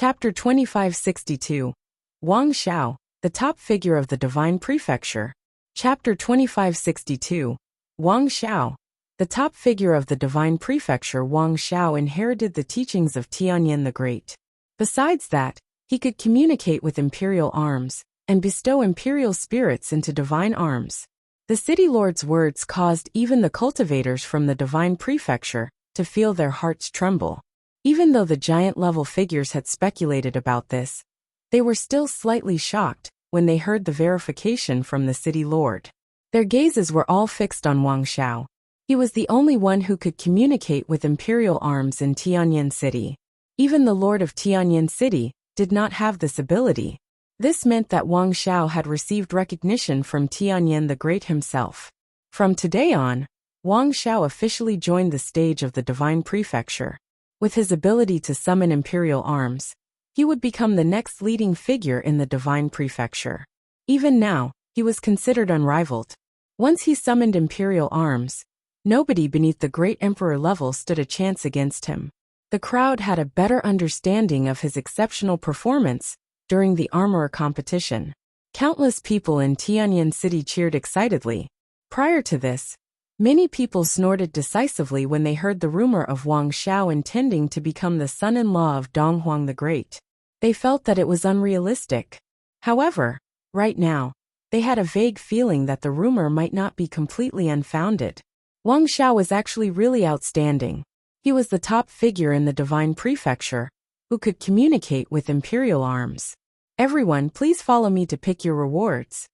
Chapter 2562. Wang Xiao, the top figure of the Divine Prefecture. Chapter 2562. Wang Xiao. The top figure of the Divine Prefecture, Wang Xiao, inherited the teachings of Tianyin the Great. Besides that, he could communicate with imperial arms and bestow imperial spirits into divine arms. The city lord's words caused even the cultivators from the Divine Prefecture to feel their hearts tremble. Even though the giant-level figures had speculated about this, they were still slightly shocked when they heard the verification from the city lord. Their gazes were all fixed on Wang Xiao. He was the only one who could communicate with imperial arms in Tianyin City. Even the lord of Tianyin City did not have this ability. This meant that Wang Xiao had received recognition from Tianyin the Great himself. From today on, Wang Xiao officially joined the stage of the Divine Prefecture. With his ability to summon imperial arms, he would become the next leading figure in the Divine Prefecture. Even now, he was considered unrivaled. Once he summoned imperial arms, nobody beneath the great emperor level stood a chance against him. The crowd had a better understanding of his exceptional performance during the armorer competition. Countless people in Tianyin City cheered excitedly. Prior to this, many people snorted decisively when they heard the rumor of Wang Xiao intending to become the son-in-law of Donghuang the Great. They felt that it was unrealistic. However, right now, they had a vague feeling that the rumor might not be completely unfounded. Wang Xiao was actually really outstanding. He was the top figure in the Divine Prefecture, who could communicate with imperial arms. Everyone, please follow me to pick your rewards.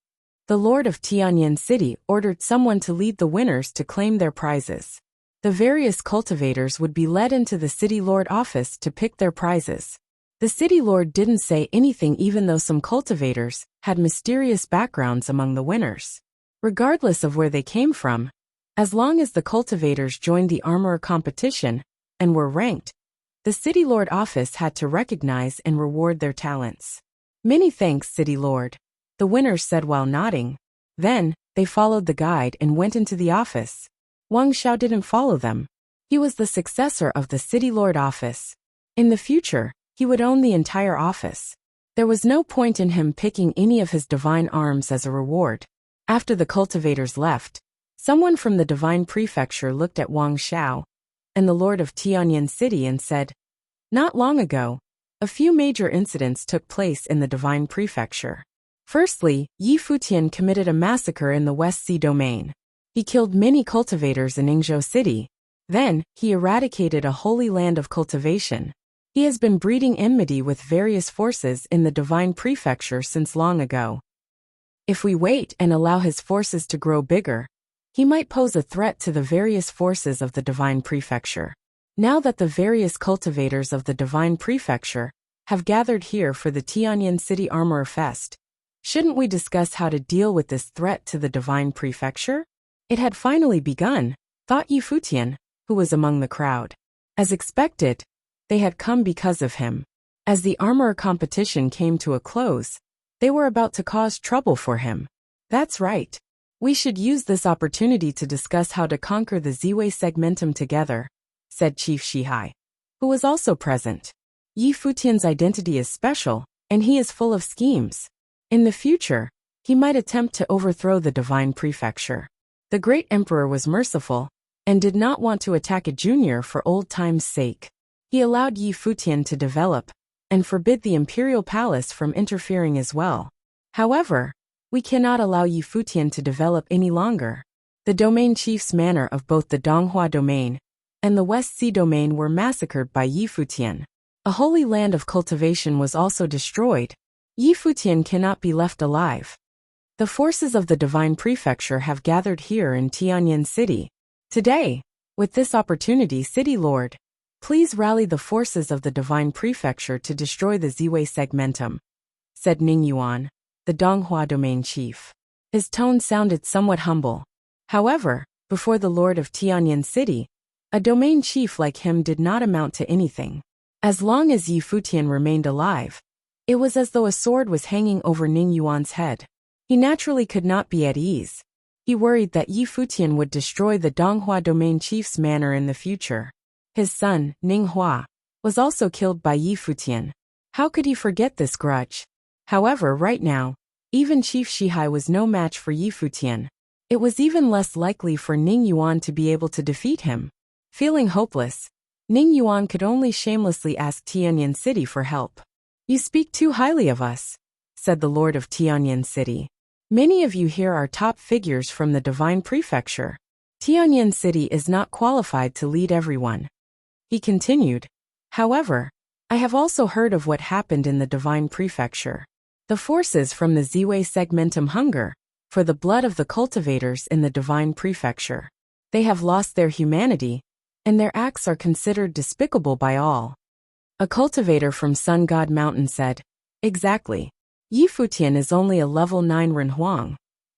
The Lord of Tianyin City ordered someone to lead the winners to claim their prizes. The various cultivators would be led into the City Lord office to pick their prizes. The City Lord didn't say anything even though some cultivators had mysterious backgrounds among the winners. Regardless of where they came from, as long as the cultivators joined the armorer competition and were ranked, the City Lord office had to recognize and reward their talents. Many thanks, City Lord, the winners said while nodding. Then, they followed the guide and went into the office. Wang Xiao didn't follow them. He was the successor of the City Lord office. In the future, he would own the entire office. There was no point in him picking any of his divine arms as a reward. After the cultivators left, someone from the Divine Prefecture looked at Wang Xiao and the Lord of Tianyin City and said, "Not long ago, a few major incidents took place in the Divine Prefecture. Firstly, Futian committed a massacre in the West Sea domain. He killed many cultivators in Yingzhou City. Then, he eradicated a holy land of cultivation. He has been breeding enmity with various forces in the Divine Prefecture since long ago. If we wait and allow his forces to grow bigger, he might pose a threat to the various forces of the Divine Prefecture. Now that the various cultivators of the Divine Prefecture have gathered here for the Tianyin City Armorer Fest, shouldn't we discuss how to deal with this threat to the Divine Prefecture?" It had finally begun, thought Futian, who was among the crowd. As expected, they had come because of him. As the armorer competition came to a close, they were about to cause trouble for him. "That's right. We should use this opportunity to discuss how to conquer the Ziwei segmentum together," said Chief Shihai, who was also present. Futian's identity is special, and he is full of schemes. In the future, he might attempt to overthrow the Divine Prefecture. The great emperor was merciful and did not want to attack a junior for old time's sake. He allowed Futian to develop and forbid the imperial palace from interfering as well. However, we cannot allow Futian to develop any longer. The domain chief's manor of both the Donghua domain and the West Sea domain were massacred by Futian. A holy land of cultivation was also destroyed. Futian cannot be left alive. The forces of the Divine Prefecture have gathered here in Tianyin City. Today, with this opportunity, City Lord, please rally the forces of the Divine Prefecture to destroy the Ziwei segmentum, said Ning Yuan, the Donghua domain chief. His tone sounded somewhat humble. However, before the Lord of Tianyin City, a domain chief like him did not amount to anything. As long as Futian remained alive, it was as though a sword was hanging over Ning Yuan's head. He naturally could not be at ease. He worried that Futian would destroy the Donghua domain chief's manor in the future. His son, Ning Hua, was also killed by Futian. How could he forget this grudge? However, right now, even Chief Shihai was no match for Yi Futian. It was even less likely for Ning Yuan to be able to defeat him. Feeling hopeless, Ning Yuan could only shamelessly ask Tianyan City for help. You speak too highly of us, said the Lord of Tianyan City. Many of you here are top figures from the Divine Prefecture. Tianyan City is not qualified to lead everyone. He continued. However, I have also heard of what happened in the Divine Prefecture. The forces from the Ziwei segmentum hunger for the blood of the cultivators in the Divine Prefecture. They have lost their humanity, and their acts are considered despicable by all. A cultivator from Sun God Mountain said, Exactly. Yi Futian is only a level 9 Renhuang,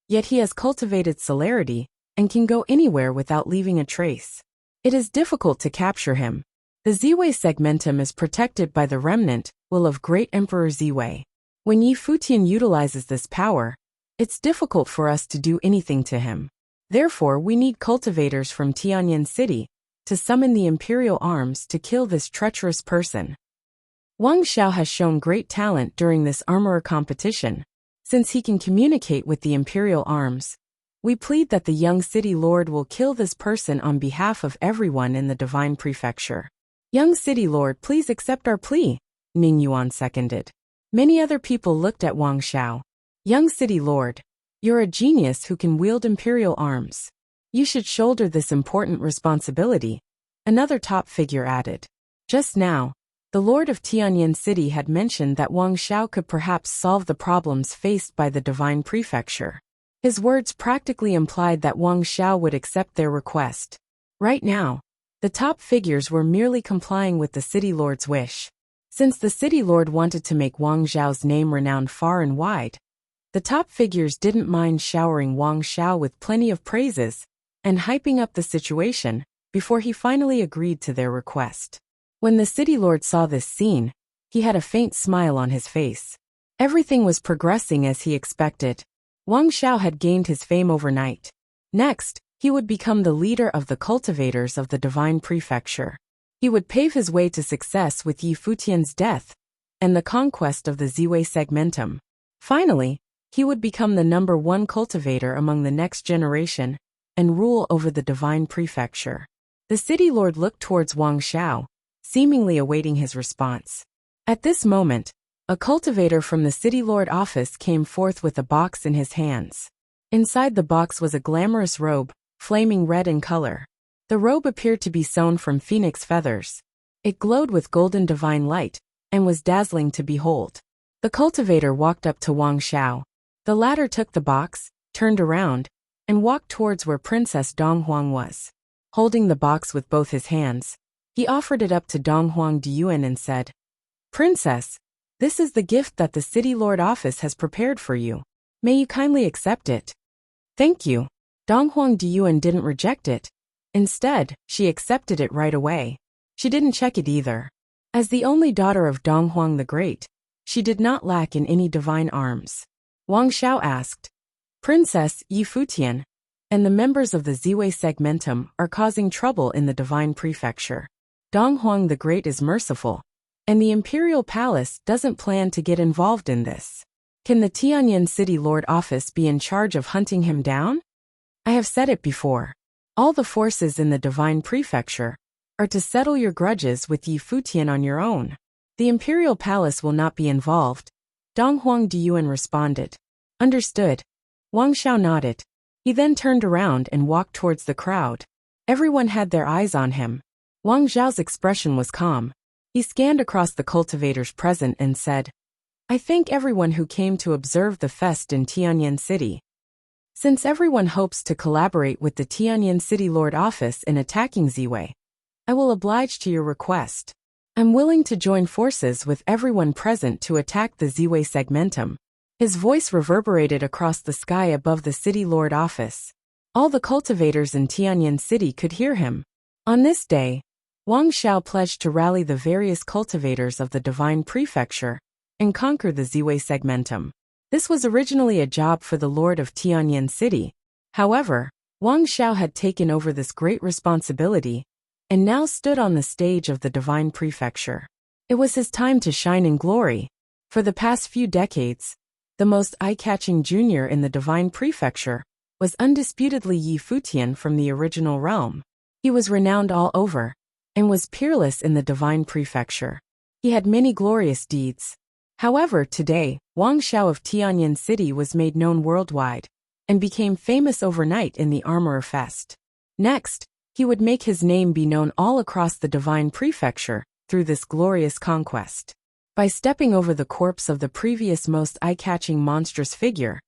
yet he has cultivated celerity and can go anywhere without leaving a trace. It is difficult to capture him. The Ziwei segmentum is protected by the remnant will of Great Emperor Ziwei. When Yi Futian utilizes this power, it's difficult for us to do anything to him. Therefore, we need cultivators from Tianyan City to summon the imperial arms to kill this treacherous person. Wang Xiao has shown great talent during this armorer competition. Since he can communicate with the imperial arms, we plead that the young city lord will kill this person on behalf of everyone in the Divine Prefecture. Young city lord, please accept our plea, Ning Yuan seconded. Many other people looked at Wang Xiao. Young city lord, you're a genius who can wield imperial arms. You should shoulder this important responsibility, another top figure added. Just now, the Lord of Tianyan City had mentioned that Wang Xiao could perhaps solve the problems faced by the Divine Prefecture. His words practically implied that Wang Xiao would accept their request. Right now, the top figures were merely complying with the city lord's wish. Since the city lord wanted to make Wang Xiao's name renowned far and wide, the top figures didn't mind showering Wang Xiao with plenty of praises and hyping up the situation before he finally agreed to their request. When the city lord saw this scene, he had a faint smile on his face. Everything was progressing as he expected. Wang Xiao had gained his fame overnight. Next, he would become the leader of the cultivators of the Divine Prefecture. He would pave his way to success with Yi Futian's death and the conquest of the Ziwei segmentum. Finally, he would become the #1 cultivator among the next generation and rule over the Divine Prefecture. The city lord looked towards Wang Xiao, seemingly awaiting his response. At this moment, a cultivator from the city lord office came forth with a box in his hands. Inside the box was a glamorous robe, flaming red in color. The robe appeared to be sewn from phoenix feathers. It glowed with golden divine light and was dazzling to behold. The cultivator walked up to Wang Xiao. The latter took the box, turned around, and walked towards where Princess Donghuang was. Holding the box with both his hands, he offered it up to Donghuang Diyuan and said, Princess, this is the gift that the city lord office has prepared for you. May you kindly accept it? Thank you. Donghuang Diyuan didn't reject it. Instead, she accepted it right away. She didn't check it either. As the only daughter of Donghuang the Great, she did not lack in any divine arms. Wang Xiao asked, Princess Yi Futian and the members of the Ziwei segmentum are causing trouble in the Divine Prefecture. Donghuang the Great is merciful, and the Imperial Palace doesn't plan to get involved in this. Can the Tianyan City Lord Office be in charge of hunting him down? I have said it before. All the forces in the Divine Prefecture are to settle your grudges with Yi Futian on your own. The Imperial Palace will not be involved. Donghuang Diyuan responded. Understood. Wang Xiao nodded. He then turned around and walked towards the crowd. Everyone had their eyes on him. Wang Xiao's expression was calm. He scanned across the cultivators present and said, I thank everyone who came to observe the fest in Tianyan City. Since everyone hopes to collaborate with the Tianyan City Lord Office in attacking Ziwei, I will oblige to your request. I'm willing to join forces with everyone present to attack the Ziwei segmentum. His voice reverberated across the sky above the City Lord Office. All the cultivators in Tianyan City could hear him. On this day, Wang Xiao pledged to rally the various cultivators of the Divine Prefecture and conquer the Ziwei segmentum. This was originally a job for the Lord of Tianyan City. However, Wang Xiao had taken over this great responsibility and now stood on the stage of the Divine Prefecture. It was his time to shine in glory. For the past few decades, the most eye-catching junior in the divine prefecture was undisputedly Yi Futian from the original realm. He was renowned all over, and was peerless in the divine prefecture. He had many glorious deeds. However, today, Wang Xiao of Tianyan City was made known worldwide, and became famous overnight in the Armorer Fest. Next, he would make his name be known all across the divine prefecture through this glorious conquest. By stepping over the corpse of the previous most eye-catching monstrous figure,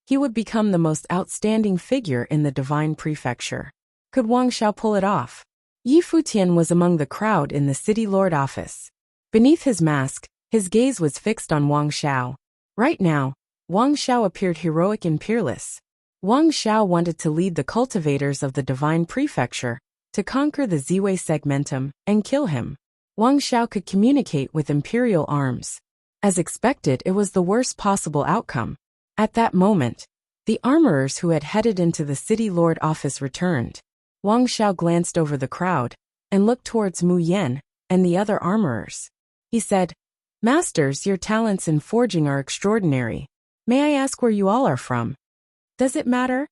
he would become the most outstanding figure in the divine prefecture. Could Wang Xiao pull it off? Yi Futian was among the crowd in the city lord office. Beneath his mask, his gaze was fixed on Wang Xiao. Right now, Wang Xiao appeared heroic and peerless. Wang Xiao wanted to lead the cultivators of the divine prefecture to conquer the Ziwei segmentum and kill him. Wang Xiao could communicate with imperial arms. As expected, it was the worst possible outcome. At that moment, the armorers who had headed into the city lord office returned. Wang Xiao glanced over the crowd and looked towards Mu Yan and the other armorers. He said, "Masters, your talents in forging are extraordinary. May I ask where you all are from?" "Does it matter?"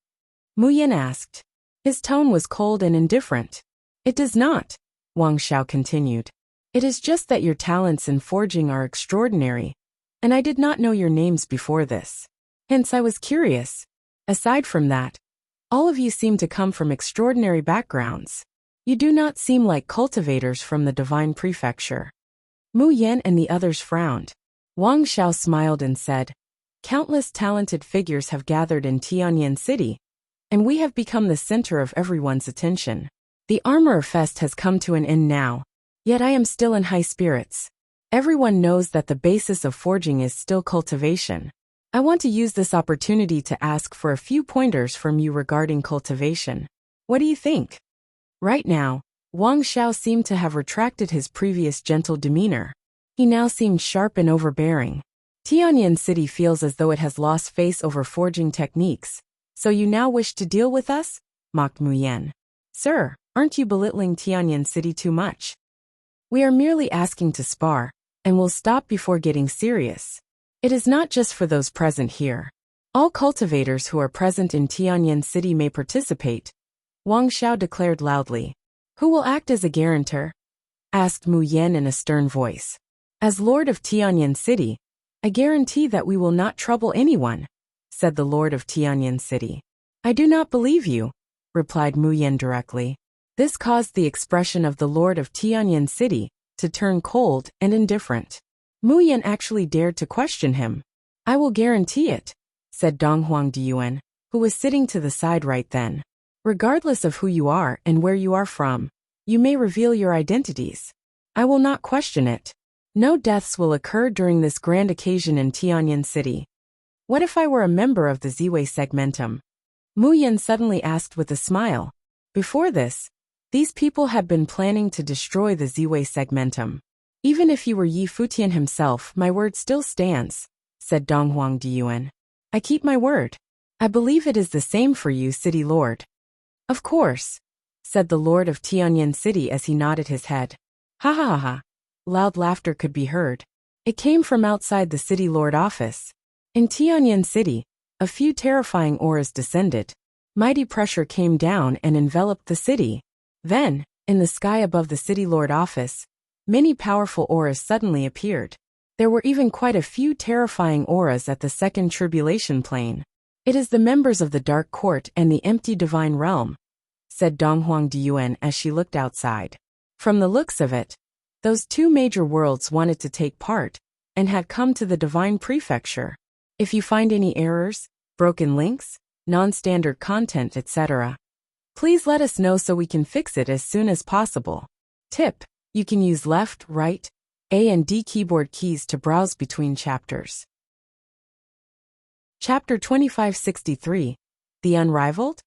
Mu Yan asked. His tone was cold and indifferent. "It does not," Wang Xiao continued. "It is just that your talents in forging are extraordinary, and I did not know your names before this. Hence I was curious. Aside from that, all of you seem to come from extraordinary backgrounds. You do not seem like cultivators from the divine prefecture." Mu Yan and the others frowned. Wang Xiao smiled and said, "Countless talented figures have gathered in Tianyan City, and we have become the center of everyone's attention. The Armorer Fest has come to an end now, yet I am still in high spirits. Everyone knows that the basis of forging is still cultivation. I want to use this opportunity to ask for a few pointers from you regarding cultivation. What do you think?" Right now, Wang Xiao seemed to have retracted his previous gentle demeanor. He now seemed sharp and overbearing. "Tianyan City feels as though it has lost face over forging techniques. So you now wish to deal with us?" mocked Mu Yan. "Sir, aren't you belittling Tianyan City too much? We are merely asking to spar, and will stop before getting serious. It is not just for those present here. All cultivators who are present in Tianyan City may participate," Wang Xiao declared loudly. "Who will act as a guarantor?" asked Mu Yan in a stern voice. "As Lord of Tianyan City, I guarantee that we will not trouble anyone," said the Lord of Tianyan City. "I do not believe you," replied Mu Yan directly. This caused the expression of the Lord of Tianyan City to turn cold and indifferent. Mu Yan actually dared to question him. "I will guarantee it," said Donghuang Diyuan, who was sitting to the side right then. "Regardless of who you are and where you are from, you may reveal your identities. I will not question it. No deaths will occur during this grand occasion in Tianyan City." "What if I were a member of the Ziwei segmentum?" Mu Yan suddenly asked with a smile. Before this, these people had been planning to destroy the Ziwei segmentum. "Even if you were Yi Futian himself, my word still stands," said Donghuang Diyuan. "I keep my word. I believe it is the same for you, City Lord." "Of course," said the Lord of Tianyan City as he nodded his head. "Ha ha ha ha." Loud laughter could be heard. It came from outside the City Lord office. In Tianyan City, a few terrifying auras descended. Mighty pressure came down and enveloped the city. Then, in the sky above the City Lord office, many powerful auras suddenly appeared. There were even quite a few terrifying auras at the second tribulation plane. "It is the members of the Dark Court and the empty divine realm," said Donghuang Diyuan as she looked outside. From the looks of it, those two major worlds wanted to take part and had come to the divine prefecture. If you find any errors, broken links, non-standard content, etc., please let us know so we can fix it as soon as possible. Tip: you can use left, right, A and D keyboard keys to browse between chapters. Chapter 2563, The Unrivaled?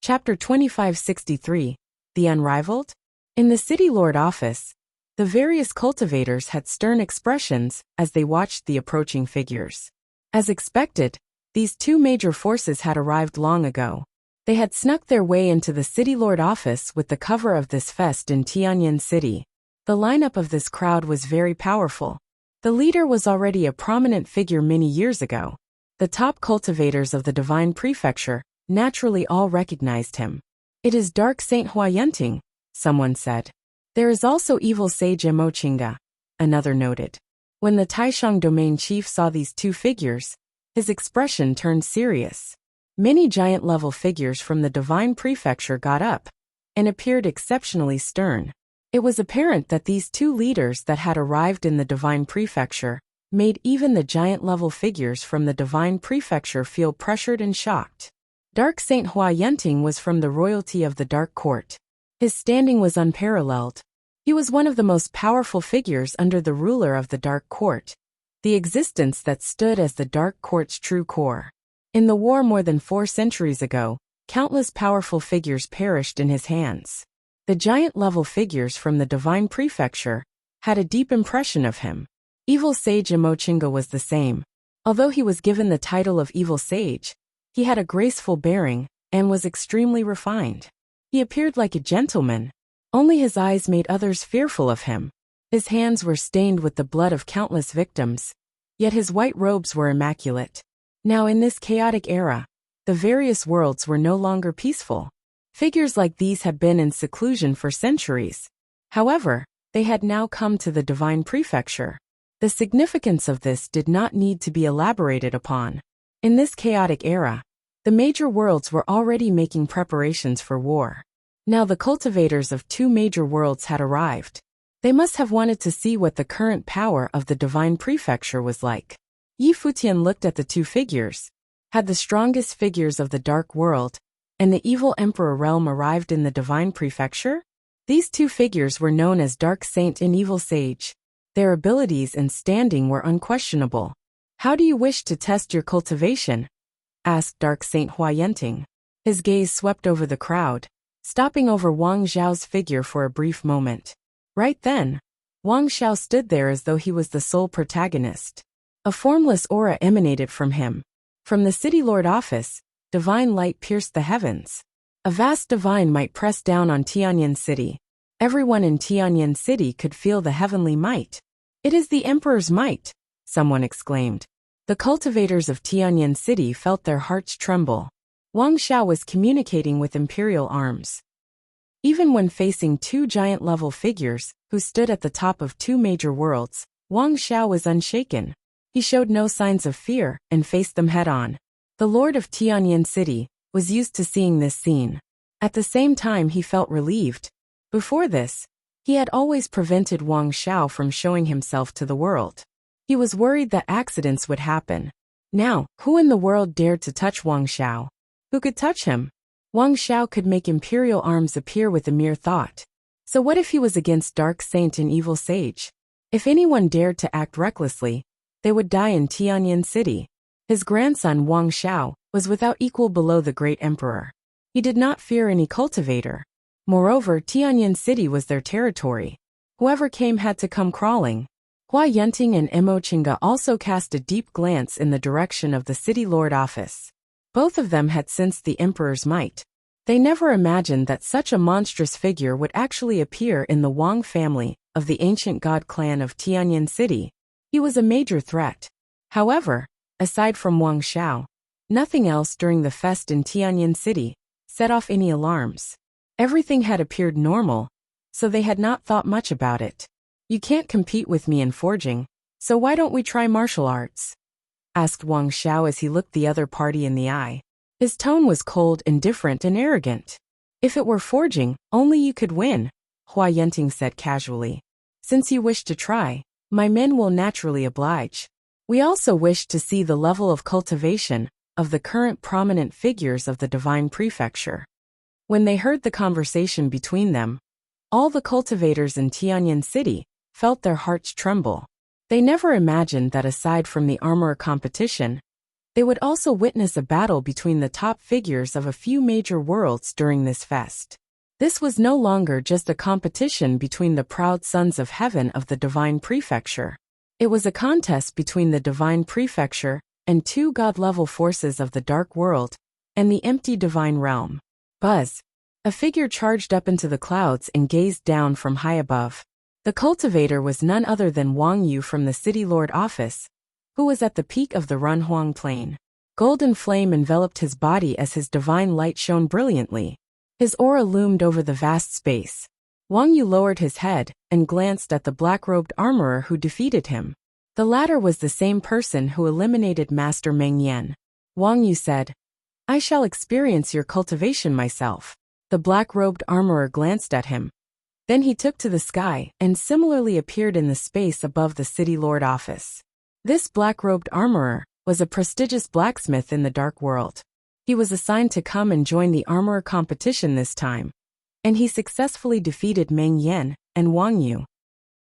Chapter 2563, The Unrivaled? In the City Lord office, the various cultivators had stern expressions as they watched the approaching figures. As expected, these two major forces had arrived long ago. They had snuck their way into the City Lord office with the cover of this fest in Tianyan City. The lineup of this crowd was very powerful. The leader was already a prominent figure many years ago. The top cultivators of the divine prefecture naturally all recognized him. "It is Dark Saint Huayanting," someone said. "There is also evil sage Emochinga," another noted. When the Taishang domain chief saw these two figures, his expression turned serious. Many giant-level figures from the divine prefecture got up and appeared exceptionally stern. It was apparent that these two leaders that had arrived in the divine prefecture made even the giant-level figures from the divine prefecture feel pressured and shocked. Dark Saint Huayanting was from the royalty of the Dark Court. His standing was unparalleled. He was one of the most powerful figures under the ruler of the Dark Court, the existence that stood as the Dark Court's true core. In the war more than 4 centuries ago, countless powerful figures perished in his hands. The giant-level figures from the divine prefecture had a deep impression of him. Evil Sage Emochinga was the same. Although he was given the title of Evil Sage, he had a graceful bearing and was extremely refined. He appeared like a gentleman. Only his eyes made others fearful of him. His hands were stained with the blood of countless victims, yet his white robes were immaculate. Now in this chaotic era, the various worlds were no longer peaceful. Figures like these had been in seclusion for centuries. However, they had now come to the divine prefecture. The significance of this did not need to be elaborated upon. In this chaotic era, the major worlds were already making preparations for war. Now the cultivators of 2 major worlds had arrived. They must have wanted to see what the current power of the divine prefecture was like. Futian looked at the 2 figures. Had the strongest figures of the dark world and the evil emperor realm arrived in the divine prefecture? These 2 figures were known as Dark Saint and Evil Sage. Their abilities and standing were unquestionable. "How do you wish to test your cultivation?" asked Dark Saint Huayanting. His gaze swept over the crowd, stopping over Wang Zhao's figure for a brief moment. Right then, Wang Zhao stood there as though he was the sole protagonist. A formless aura emanated from him. From the city lord office, divine light pierced the heavens. A vast divine might pressed down on Tianyan City. Everyone in Tianyan City could feel the heavenly might. "It is the emperor's might," someone exclaimed. The cultivators of Tianyan City felt their hearts tremble. Wang Zhao was communicating with imperial arms. Even when facing 2 giant-level figures who stood at the top of 2 major worlds, Wang Zhao was unshaken. He showed no signs of fear and faced them head-on. The lord of Tianyan City was used to seeing this scene. At the same time he felt relieved. Before this, he had always prevented Wang Zhao from showing himself to the world. He was worried that accidents would happen. Now, who in the world dared to touch Wang Zhao? Who could touch him? Wang Zhao could make imperial arms appear with a mere thought. So what if he was against Dark Saint and Evil Sage? If anyone dared to act recklessly, they would die in Tianyan City. His grandson Wang Zhao was without equal below the great emperor. He did not fear any cultivator. Moreover, Tianyan City was their territory. Whoever came had to come crawling. Huayanting and Emochinga also cast a deep glance in the direction of the city lord office. Both of them had sensed the emperor's might. They never imagined that such a monstrous figure would actually appear in the Wang family of the ancient god clan of Tianyan City. He was a major threat. However, aside from Wang Zhao, nothing else during the fest in Tianyan City set off any alarms. Everything had appeared normal, so they had not thought much about it. "You can't compete with me in forging, so why don't we try martial arts?" asked Wang Zhao as he looked the other party in the eye. His tone was cold, indifferent, and arrogant. "If it were forging, only you could win," Huayanting said casually. "Since you wish to try, my men will naturally oblige. We also wish to see the level of cultivation of the current prominent figures of the divine prefecture." When they heard the conversation between them, all the cultivators in Tianyan City felt their hearts tremble. They never imagined that aside from the armor competition, they would also witness a battle between the top figures of a few major worlds during this fest. This was no longer just a competition between the proud sons of heaven of the divine prefecture. It was a contest between the divine prefecture and 2 god-level forces of the dark world and the empty divine realm. Buzz! A figure charged up into the clouds and gazed down from high above. The cultivator was none other than Wang Yu from the City Lord office, who was at the peak of the Runhuang Plain. Golden flame enveloped his body as his divine light shone brilliantly. His aura loomed over the vast space. Wang Yu lowered his head and glanced at the black-robed armorer who defeated him. The latter was the same person who eliminated Master Meng Yan. Wang Yu said, "I shall experience your cultivation myself." The black-robed armorer glanced at him. Then he took to the sky and similarly appeared in the space above the City Lord office. This black-robed armorer was a prestigious blacksmith in the Dark World. He was assigned to come and join the armorer competition this time, and he successfully defeated Meng Yan and Wang Yu.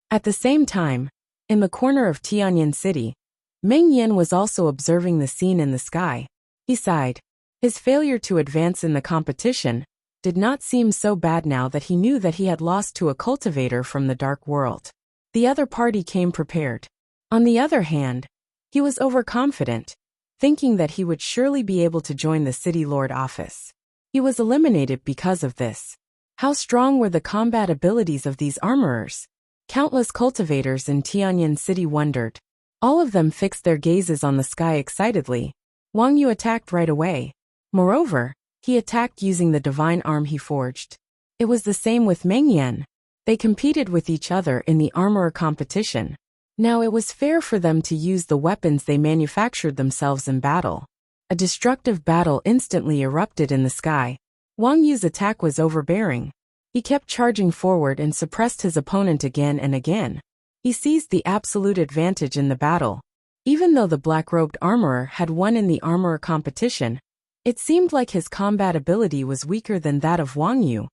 At the same time, in the corner of Tianyan City, Meng Yan was also observing the scene in the sky. He sighed. His failure to advance in the competition did not seem so bad now that he knew that he had lost to a cultivator from the Dark World. The other party came prepared. On the other hand, he was overconfident, thinking that he would surely be able to join the City Lord office. He was eliminated because of this. How strong were the combat abilities of these armorers? Countless cultivators in Tianyan City wondered. All of them fixed their gazes on the sky excitedly. Wang Yu attacked right away. Moreover, he attacked using the divine arm he forged. It was the same with Meng Yan. They competed with each other in the armorer competition. Now it was fair for them to use the weapons they manufactured themselves in battle. A destructive battle instantly erupted in the sky. Wang Yu's attack was overbearing. He kept charging forward and suppressed his opponent again and again. He seized the absolute advantage in the battle. Even though the black-robed armorer had won in the armorer competition, it seemed like his combat ability was weaker than that of Wang Yu.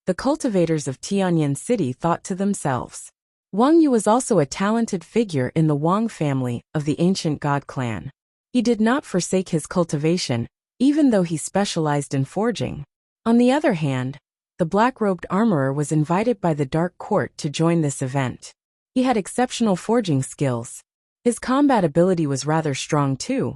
The cultivators of Tianyan City thought to themselves. Wang Yu was also a talented figure in the Wang family of the ancient god clan. He did not forsake his cultivation, even though he specialized in forging. On the other hand, the black-robed armorer was invited by the Dark Court to join this event. He had exceptional forging skills. His combat ability was rather strong too,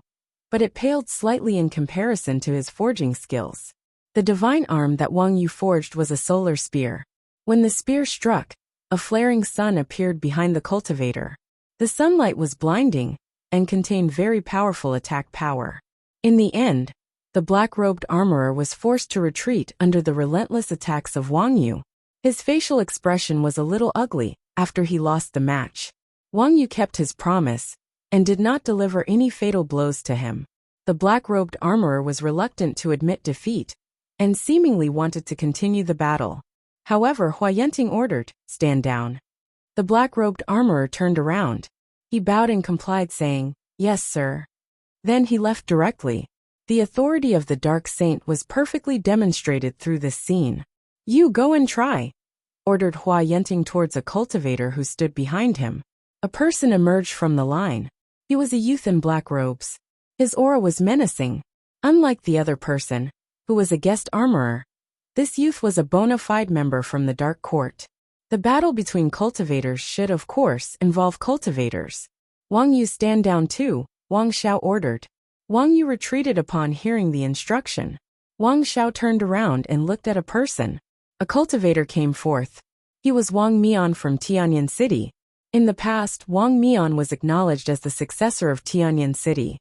but it paled slightly in comparison to his forging skills. The divine arm that Wang Yu forged was a solar spear. When the spear struck, a flaring sun appeared behind the cultivator. The sunlight was blinding and contained very powerful attack power. In the end, the black-robed armorer was forced to retreat under the relentless attacks of Wang Yu. His facial expression was a little ugly after he lost the match. Wang Yu kept his promise and did not deliver any fatal blows to him. The black-robed armorer was reluctant to admit defeat and seemingly wanted to continue the battle. However, Hua Yenting ordered, "Stand down." The black-robed armorer turned around. He bowed and complied, saying, "Yes, sir." Then he left directly. The authority of the Dark Saint was perfectly demonstrated through this scene. "You go and try," ordered Hua Yenting towards a cultivator who stood behind him. A person emerged from the line. He was a youth in black robes. His aura was menacing. Unlike the other person, who was a guest armorer, this youth was a bona fide member from the Dark Court. The battle between cultivators should, of course, involve cultivators. "Wang Yu, stand down too," Wang Xiao ordered. Wang Yu retreated upon hearing the instruction. Wang Xiao turned around and looked at a person. A cultivator came forth. He was Wang Mian from Tianyan City. In the past, Wang Mian was acknowledged as the successor of Tianyan City.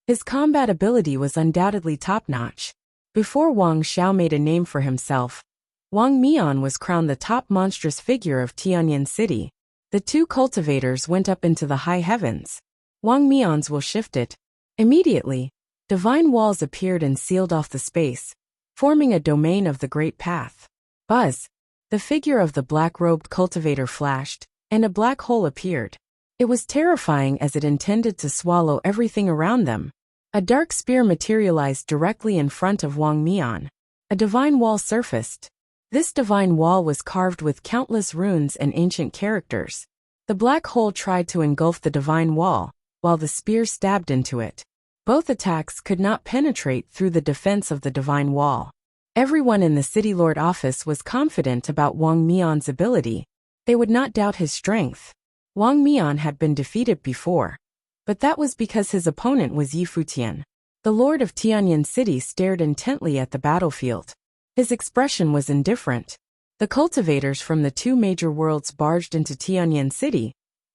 His combat ability was undoubtedly top-notch. Before Wang Xiao made a name for himself, Wang Mian was crowned the top monstrous figure of Tianyan City. The two cultivators went up into the high heavens. Wang Mian's will shifted. Immediately, divine walls appeared and sealed off the space, forming a domain of the Great Path. Buzz! The figure of the black-robed cultivator flashed, and a black hole appeared. It was terrifying as it intended to swallow everything around them. A dark spear materialized directly in front of Wang Mian. A divine wall surfaced. This divine wall was carved with countless runes and ancient characters. The black hole tried to engulf the divine wall, while the spear stabbed into it. Both attacks could not penetrate through the defense of the divine wall. Everyone in the City Lord office was confident about Wang Mian's ability. They would not doubt his strength. Wang Mian had been defeated before, but that was because his opponent was Futian. The Lord of Tianyan City stared intently at the battlefield. His expression was indifferent. The cultivators from the two major worlds barged into Tianyan City,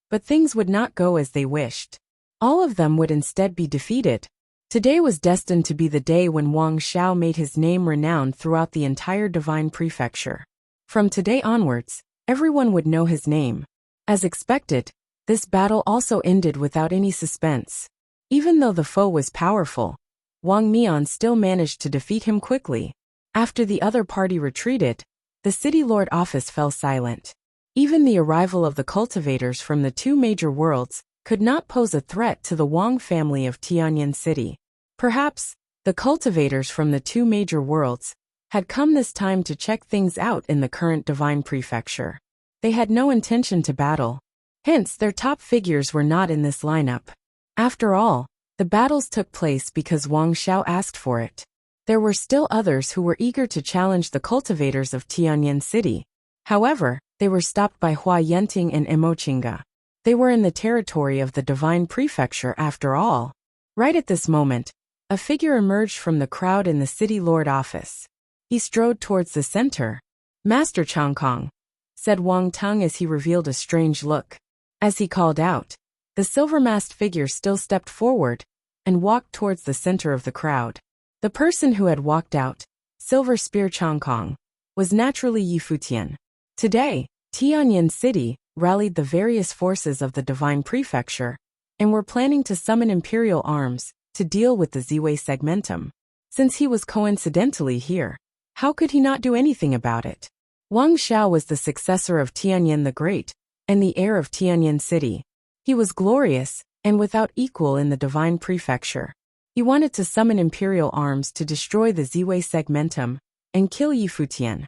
but things would not go as they wished. All of them would instead be defeated. Today was destined to be the day when Wang Xiao made his name renowned throughout the entire Divine Prefecture. From today onwards, everyone would know his name. As expected, this battle also ended without any suspense. Even though the foe was powerful, Wang Mian still managed to defeat him quickly. After the other party retreated, the city lord office fell silent. Even the arrival of the cultivators from the two major worlds could not pose a threat to the Wang family of Tianyan City. Perhaps, the cultivators from the two major worlds had come this time to check things out in the current Divine Prefecture. They had no intention to battle. Hence, their top figures were not in this lineup. After all, the battles took place because Wang Xiao asked for it. There were still others who were eager to challenge the cultivators of Tianyan City. However, they were stopped by Hua Yenting and Emochinga. They were in the territory of the Divine Prefecture after all. Right at this moment, a figure emerged from the crowd in the city lord office. He strode towards the center. "Master Changkong," said Wang Tung as he revealed a strange look. As he called out, the silver-masked figure still stepped forward and walked towards the center of the crowd. The person who had walked out, Silver Spear Changkong, was naturally Yi Futian. Today, Tianyan City rallied the various forces of the Divine Prefecture and were planning to summon imperial arms to deal with the Ziwei segmentum. Since he was coincidentally here, how could he not do anything about it? Wang Xiao was the successor of Tianyan the Great and the heir of Tianyan City. He was glorious and without equal in the Divine Prefecture. He wanted to summon imperial arms to destroy the Ziwei segmentum and kill Yi Futian.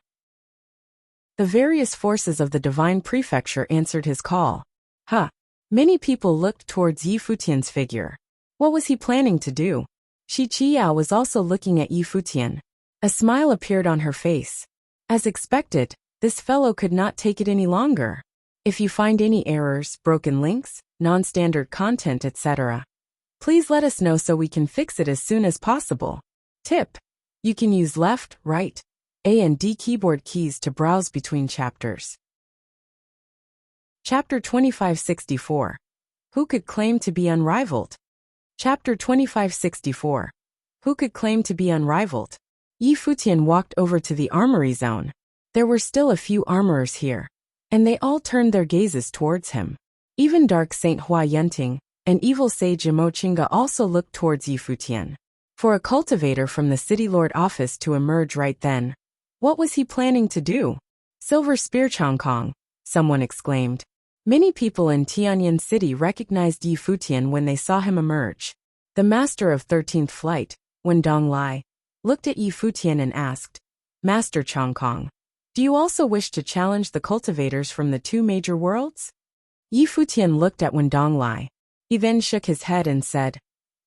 The various forces of the Divine Prefecture answered his call. Many people looked towards Yi Futian's figure. What was he planning to do? Shi Qiao was also looking at Yi Futian. A smile appeared on her face. As expected, this fellow could not take it any longer. If you find any errors, broken links, non-standard content, etc., please let us know so we can fix it as soon as possible. Tip: you can use left, right, A and D keyboard keys to browse between chapters. Chapter 2564. Who could claim to be unrivaled? Chapter 2564. Who could claim to be unrivaled? Yi Futian walked over to the armory zone. There were still a few armorers here, and they all turned their gazes towards him. Even Dark Saint Hua Yenting and Evil Sage Emochinga also looked towards Yi Futian. For a cultivator from the City Lord office to emerge right then, what was he planning to do? "Silver Spear Changkong," someone exclaimed. Many people in Tianyan City recognized Yi Futian when they saw him emerge. The master of 13th flight, Wen Donglai, looked at Yi Futian and asked, "Master Changkong, do you also wish to challenge the cultivators from the two major worlds?" Yi Futian looked at Wen Donglai. He then shook his head and said,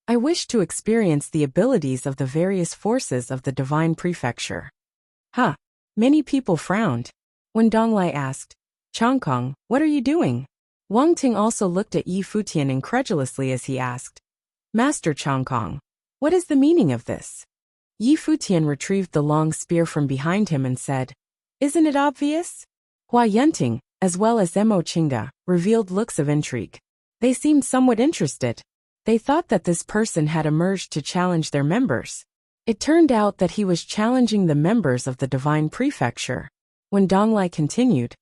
"I wish to experience the abilities of the various forces of the Divine Prefecture." Many people frowned. When Donglai asked, "Changkong, what are you doing?" Wang Ting also looked at Yi Futian incredulously as he asked, "Master Changkong, what is the meaning of this?" Yi Futian retrieved the long spear from behind him and said, "Isn't it obvious?" Hua Yenting, as well as Emochinga, revealed looks of intrigue. They seemed somewhat interested. They thought that this person had emerged to challenge their members. It turned out that he was challenging the members of the Divine Prefecture. When Donglai continued,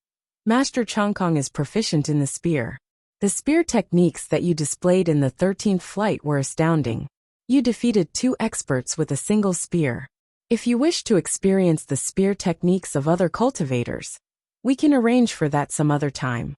"Master Changkong is proficient in the spear. The spear techniques that you displayed in the 13th flight were astounding. You defeated 2 experts with a single spear. If you wish to experience the spear techniques of other cultivators, we can arrange for that some other time."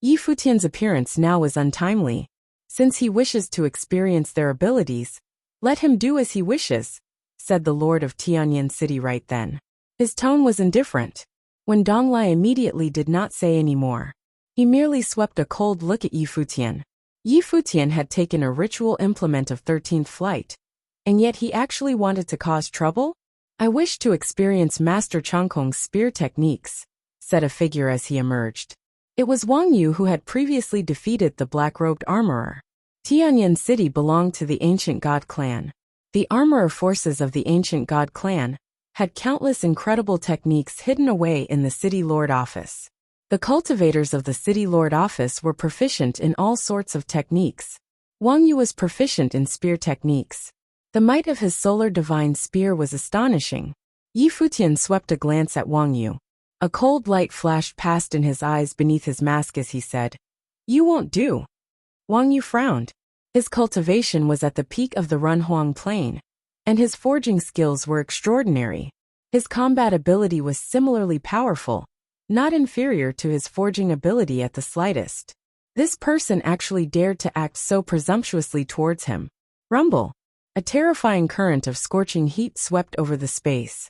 Yi Futian's appearance now was untimely. Since he wishes to experience their abilities, let him do as he wishes, said the Lord of Tianyan City right then. His tone was indifferent. When Donglai immediately did not say any more. He merely swept a cold look at Yi Futian. Yi Futian had taken a ritual implement of 13th flight, and yet he actually wanted to cause trouble? "I wish to experience Master Changkong's spear techniques," said a figure as he emerged. It was Wang Yu who had previously defeated the black-robed armorer. Tianyan City belonged to the Ancient God clan. The armorer forces of the Ancient God clan had countless incredible techniques hidden away in the City Lord office. The cultivators of the City Lord office were proficient in all sorts of techniques. Wang Yu was proficient in spear techniques. The might of his solar divine spear was astonishing. Yi Futian swept a glance at Wang Yu. A cold light flashed past in his eyes beneath his mask as he said, "You won't do." Wang Yu frowned. His cultivation was at the peak of the Runhuang Plain, and his forging skills were extraordinary. His combat ability was similarly powerful, not inferior to his forging ability at the slightest. This person actually dared to act so presumptuously towards him. Rumble! A terrifying current of scorching heat swept over the space.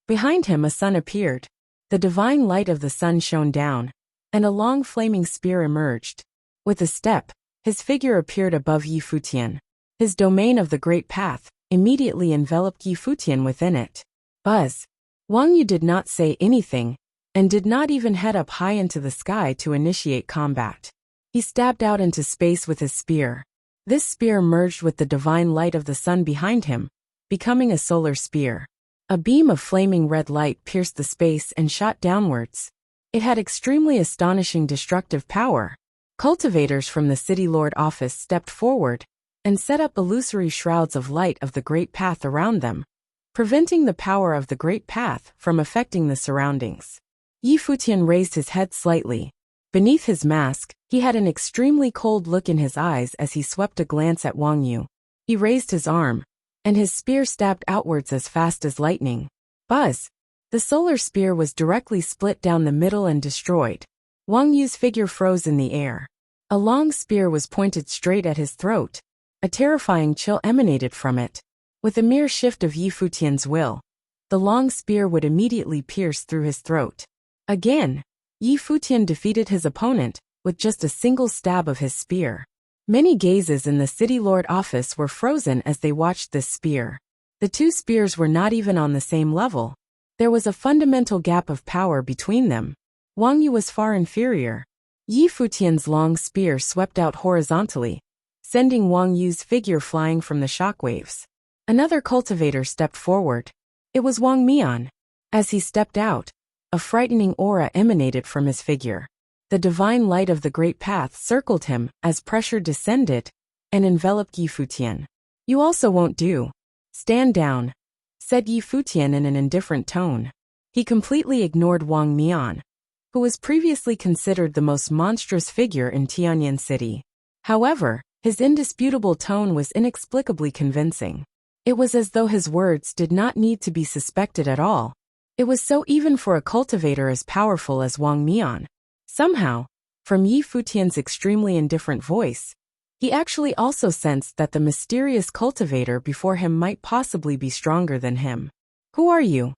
Behind him a sun appeared. The divine light of the sun shone down, and a long flaming spear emerged. With a step, his figure appeared above Yi Futian. His domain of the Great Path immediately enveloped Yi Futian within it. Buzz! Wang Yu did not say anything, and did not even head up high into the sky to initiate combat. He stabbed out into space with his spear. This spear merged with the divine light of the sun behind him, becoming a solar spear. A beam of flaming red light pierced the space and shot downwards. It had extremely astonishing destructive power. Cultivators from the City Lord office stepped forward and set up illusory shrouds of light of the Great Path around them, preventing the power of the Great Path from affecting the surroundings. Yi Futian raised his head slightly. Beneath his mask, he had an extremely cold look in his eyes as he swept a glance at Wang Yu. He raised his arm, and his spear stabbed outwards as fast as lightning. Buzz! The solar spear was directly split down the middle and destroyed. Wang Yu's figure froze in the air. A long spear was pointed straight at his throat. A terrifying chill emanated from it. With a mere shift of Yi Futian's will, the long spear would immediately pierce through his throat. Again, Yi Futian defeated his opponent with just a single stab of his spear. Many gazes in the City Lord office were frozen as they watched this spear. The two spears were not even on the same level. There was a fundamental gap of power between them. Wang Yu was far inferior. Yi Futian's long spear swept out horizontally, sending Wang Yu's figure flying from the shockwaves. Another cultivator stepped forward. It was Wang Mian. As he stepped out, a frightening aura emanated from his figure. The divine light of the Great Path circled him as pressure descended and enveloped Yi Futian. "You also won't do. Stand down," said Yi Futian in an indifferent tone. He completely ignored Wang Mian, who was previously considered the most monstrous figure in Tianyan City. However, his indisputable tone was inexplicably convincing. It was as though his words did not need to be suspected at all. It was so even for a cultivator as powerful as Wang Mian. Somehow, from Yi Futian's extremely indifferent voice, he actually also sensed that the mysterious cultivator before him might possibly be stronger than him. "Who are you?"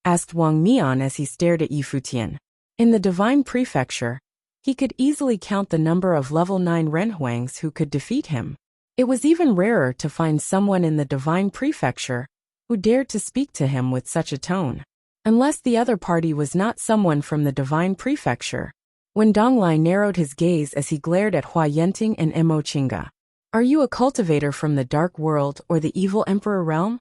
asked Wang Mian as he stared at Yi Futian. In the Divine Prefecture, he could easily count the number of level 9 Renhuangs who could defeat him. It was even rarer to find someone in the Divine Prefecture who dared to speak to him with such a tone. Unless the other party was not someone from the Divine Prefecture. When Donglai narrowed his gaze as he glared at Hua Yenting and Mo Qingge. "Are you a cultivator from the Dark World or the Evil Emperor realm?"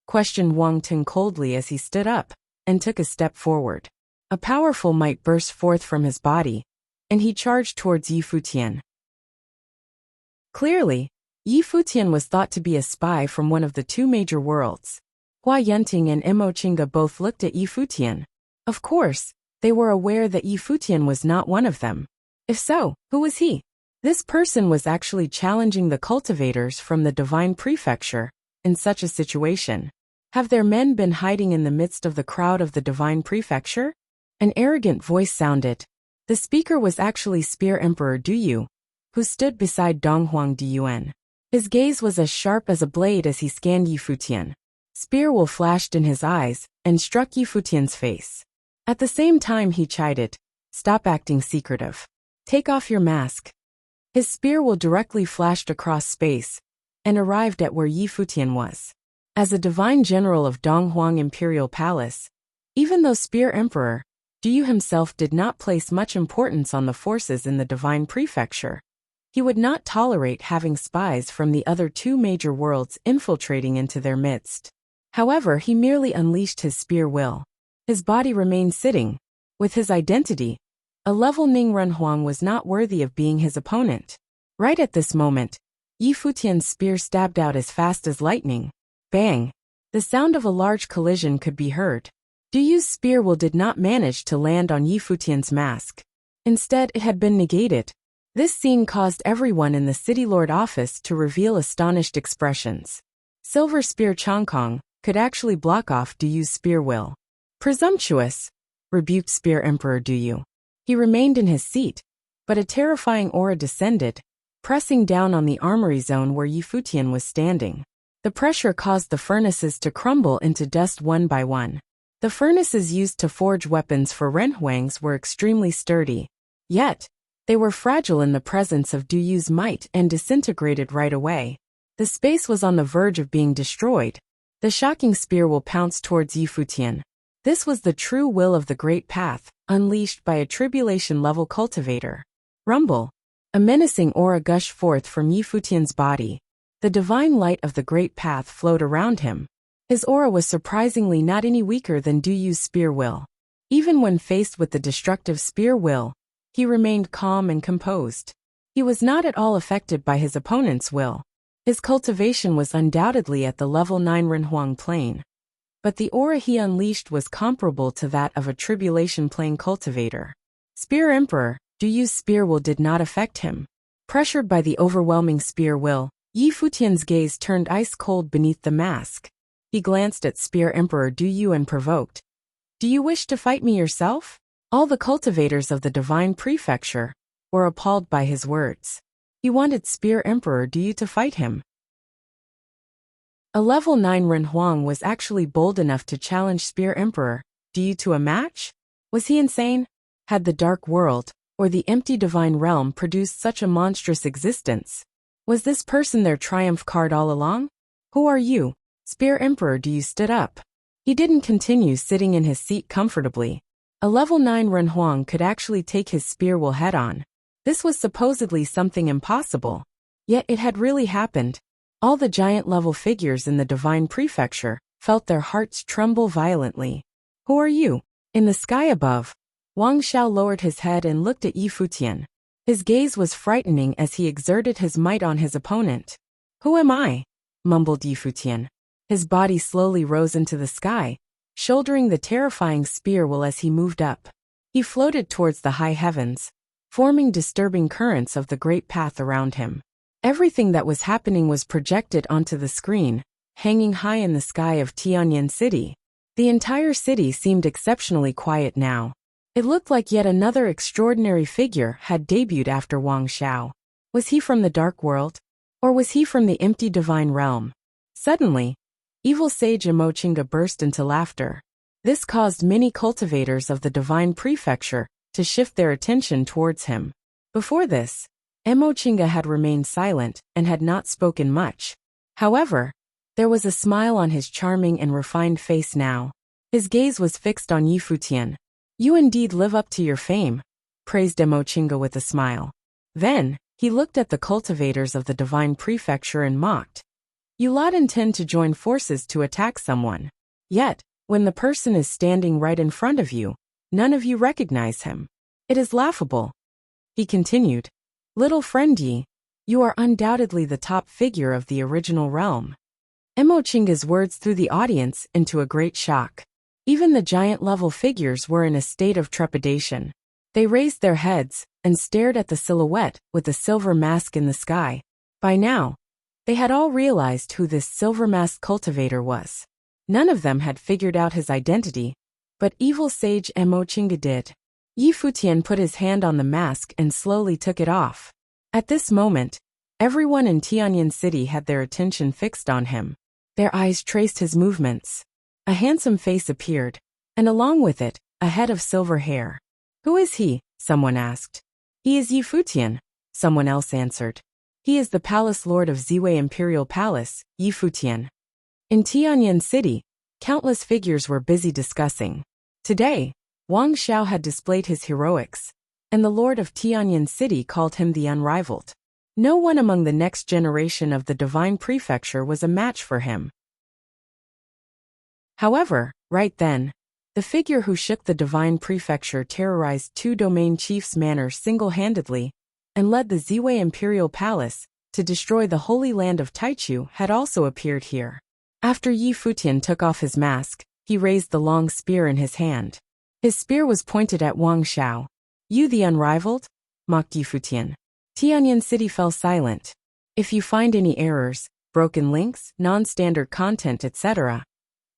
questioned Wang Ting coldly as he stood up and took a step forward. A powerful might burst forth from his body, and he charged towards Yi Futian. Clearly, Yi Futian was thought to be a spy from one of the two major worlds. Hua Yenting and Mo Qingge both looked at Yi Futian. Of course, they were aware that Yi Futian was not one of them. If so, who was he? This person was actually challenging the cultivators from the Divine Prefecture in such a situation. Have their men been hiding in the midst of the crowd of the Divine Prefecture? An arrogant voice sounded. The speaker was actually Spear Emperor Du Yu, who stood beside Donghuang Diyuan. His gaze was as sharp as a blade as he scanned Yi Futian. Spear will flashed in his eyes and struck Yi Futian's face. At the same time he chided, "Stop acting secretive. Take off your mask." His spear will directly flashed across space and arrived at where Yi Futian was. As a divine general of Donghuang Imperial Palace, even though Spear Emperor Du Yu himself did not place much importance on the forces in the Divine Prefecture, he would not tolerate having spies from the other two major worlds infiltrating into their midst. However, he merely unleashed his spear will. His body remained sitting. With his identity, a level Ning Renhuang was not worthy of being his opponent. Right at this moment, Yi Futian's spear stabbed out as fast as lightning. Bang! The sound of a large collision could be heard. Du Yu's spear will did not manage to land on Yi Futian's mask. Instead, it had been negated. This scene caused everyone in the City Lord office to reveal astonished expressions. Silver Spear Chongkong could actually block off Du Yu's spear will. Presumptuous, rebuked Spear Emperor Du Yu. He remained in his seat, but a terrifying aura descended, pressing down on the armory zone where Yi Futian was standing. The pressure caused the furnaces to crumble into dust one by one. The furnaces used to forge weapons for Renhuangs were extremely sturdy. Yet, they were fragile in the presence of Du Yu's might and disintegrated right away. The space was on the verge of being destroyed. The shocking spear will pounce towards Yi Futian. This was the true will of the Great Path, unleashed by a tribulation-level cultivator. Rumble. A menacing aura gushed forth from Yi Futian's body. The divine light of the Great Path flowed around him. His aura was surprisingly not any weaker than Du Yu's spear will. Even when faced with the destructive spear will, he remained calm and composed. He was not at all affected by his opponent's will. His cultivation was undoubtedly at the level 9 Renhuang plane. But the aura he unleashed was comparable to that of a tribulation plane cultivator. Spear Emperor, Du Yu's spear will did not affect him. Pressured by the overwhelming spear will, Yi Futian's gaze turned ice-cold beneath the mask. He glanced at Spear Emperor Du Yu and provoked. Do you wish to fight me yourself? All the cultivators of the Divine Prefecture were appalled by his words. He wanted Spear Emperor Du Yu to fight him. A level 9 Renhuang was actually bold enough to challenge Spear Emperor Du Yu to a match? Was he insane? Had the Dark World, or the empty divine realm, produced such a monstrous existence? Was this person their triumph card all along? Who are you? Spear Emperor Du Yu stood up. He didn't continue sitting in his seat comfortably. A level 9 Renhuang could actually take his spear will head-on. This was supposedly something impossible. Yet it had really happened. All the giant-level figures in the Divine Prefecture felt their hearts tremble violently. Who are you? In the sky above, Wang Xiao lowered his head and looked at Yi Futian. His gaze was frightening as he exerted his might on his opponent. Who am I? Mumbled Yi Futian. His body slowly rose into the sky, shouldering the terrifying spear will as he moved up. He floated towards the high heavens, forming disturbing currents of the great path around him. Everything that was happening was projected onto the screen, hanging high in the sky of Tianyan City. The entire city seemed exceptionally quiet now. It looked like yet another extraordinary figure had debuted after Wang Xiao. Was he from the Dark World? Or was he from the empty divine realm? Suddenly, evil sage Emochinga burst into laughter. This caused many cultivators of the Divine Prefecture to shift their attention towards him. Before this, Emochinga had remained silent and had not spoken much. However, there was a smile on his charming and refined face now. His gaze was fixed on Yi Futian. You indeed live up to your fame, praised Emochinga with a smile. Then, he looked at the cultivators of the Divine Prefecture and mocked. You lot intend to join forces to attack someone. Yet, when the person is standing right in front of you, none of you recognize him. It is laughable. He continued. Little friend Yi, you are undoubtedly the top figure of the original realm. Emochinga's words threw the audience into a great shock. Even the giant-level figures were in a state of trepidation. They raised their heads and stared at the silhouette with the silver mask in the sky. By now, they had all realized who this silver-masked cultivator was. None of them had figured out his identity, but evil sage Emochinga did. Yi Futian put his hand on the mask and slowly took it off. At this moment, everyone in Tianyan City had their attention fixed on him. Their eyes traced his movements. A handsome face appeared, and along with it, a head of silver hair. Who is he? Someone asked. He is Yi Futian, someone else answered. He is the Palace Lord of Ziwei Imperial Palace, Yi Futian. In Tianyan City, countless figures were busy discussing. Today, Wang Xiao had displayed his heroics, and the Lord of Tianyan City called him the unrivaled. No one among the next generation of the Divine Prefecture was a match for him. However, right then, the figure who shook the divine prefecture terrorized two domain chiefs' manor single-handedly and led the Ziwei imperial palace to destroy the holy land of Taichu had also appeared here. After Yi Futian took off his mask, he raised the long spear in his hand. His spear was pointed at Wang Xiao. "You the unrivaled?" mocked Yi Futian. Tianyan City fell silent. If you find any errors, broken links, non-standard content, etc.,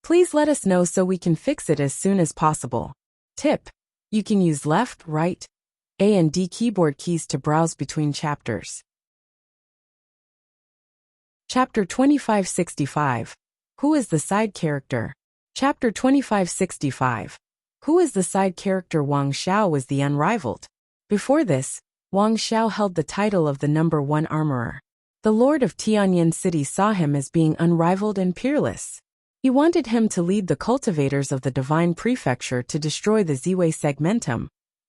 please let us know so we can fix it as soon as possible. Tip: you can use left, right, A and D keyboard keys to browse between chapters. Chapter 2565. Who is the side character? Chapter 2565. Who is the side character? Wang Xiao was the unrivaled. Before this, Wang Xiao held the title of the number 1 armorer. The Lord of Tianyan City saw him as being unrivaled and peerless. He wanted him to lead the cultivators of the divine prefecture to destroy the Ziwei segmentum,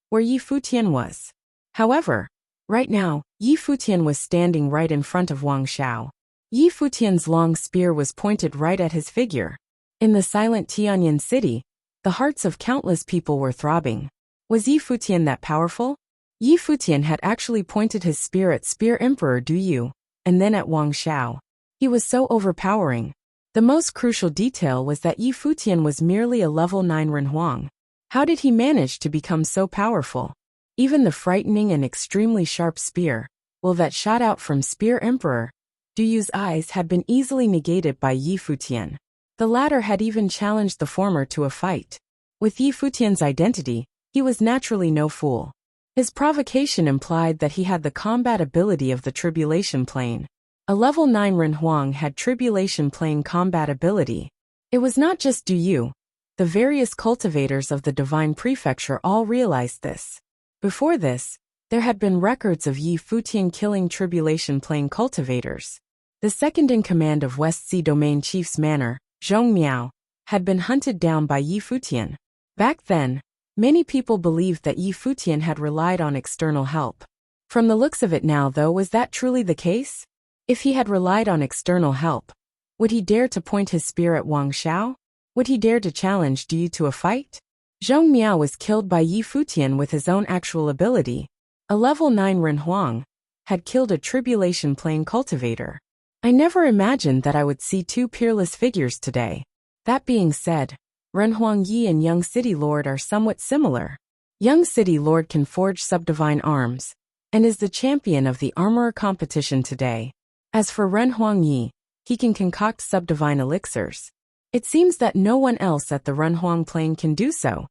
where Yi Futian was. However, right now, Yi Futian was standing right in front of Wang Xiao. Yi Futian's long spear was pointed right at his figure. In the silent Tianyan City, the hearts of countless people were throbbing. Was Yi Futian that powerful? Yi Futian had actually pointed his spear at Spear Emperor Du Yu, and then at Wang Xiao. He was so overpowering. The most crucial detail was that Yi Futian was merely a level 9 Renhuang. How did he manage to become so powerful? Even the frightening and extremely sharp spear, that shot out from Spear Emperor Du Yu's eyes, had been easily negated by Yi Futian. The latter had even challenged the former to a fight. With Yi Futian's identity, he was naturally no fool. His provocation implied that he had the combat ability of the Tribulation Plane. A level 9 Renhuang had Tribulation Plane combat ability. It was not just Du Yu. The various cultivators of the Divine Prefecture all realized this. Before this, there had been records of Yi Futian killing Tribulation Plane cultivators. The second-in-command of West Sea Domain Chief's manor, Zhong Miao, had been hunted down by Yi Futian. Back then, many people believed that Yi Futian had relied on external help. From the looks of it now, though, was that truly the case? If he had relied on external help, would he dare to point his spear at Wang Xiao? Would he dare to challenge Du Yu to a fight? Zhong Miao was killed by Yi Futian with his own actual ability. A level 9 Renhuang had killed a Tribulation Plane cultivator. I never imagined that I would see two peerless figures today. That being said, Renhuang Yi and Young City Lord are somewhat similar. Young City Lord can forge subdivine arms, and is the champion of the armorer competition today. As for Renhuang Yi, he can concoct subdivine elixirs. It seems that no one else at the Renhuang Plane can do so.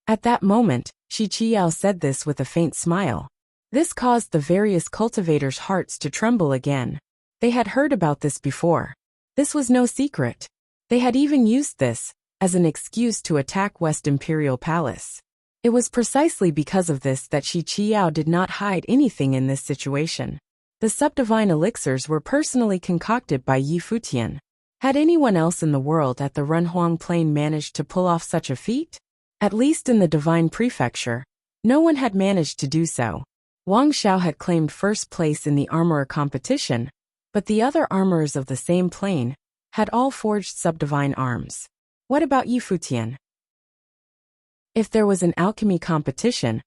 At that moment, Shi Qiao said this with a faint smile. This caused the various cultivators' hearts to tremble again. They had heard about this before. This was no secret. They had even used this as an excuse to attack West Imperial Palace. It was precisely because of this that Shi Qiao did not hide anything in this situation. The subdivine elixirs were personally concocted by Yi Futian. Had anyone else in the world at the Renhuang Plane managed to pull off such a feat? At least in the Divine Prefecture, no one had managed to do so. Wang Xiao had claimed first place in the armorer competition, but the other armorers of the same plane had all forged subdivine arms. What about Yi Futian? If there was an alchemy competition,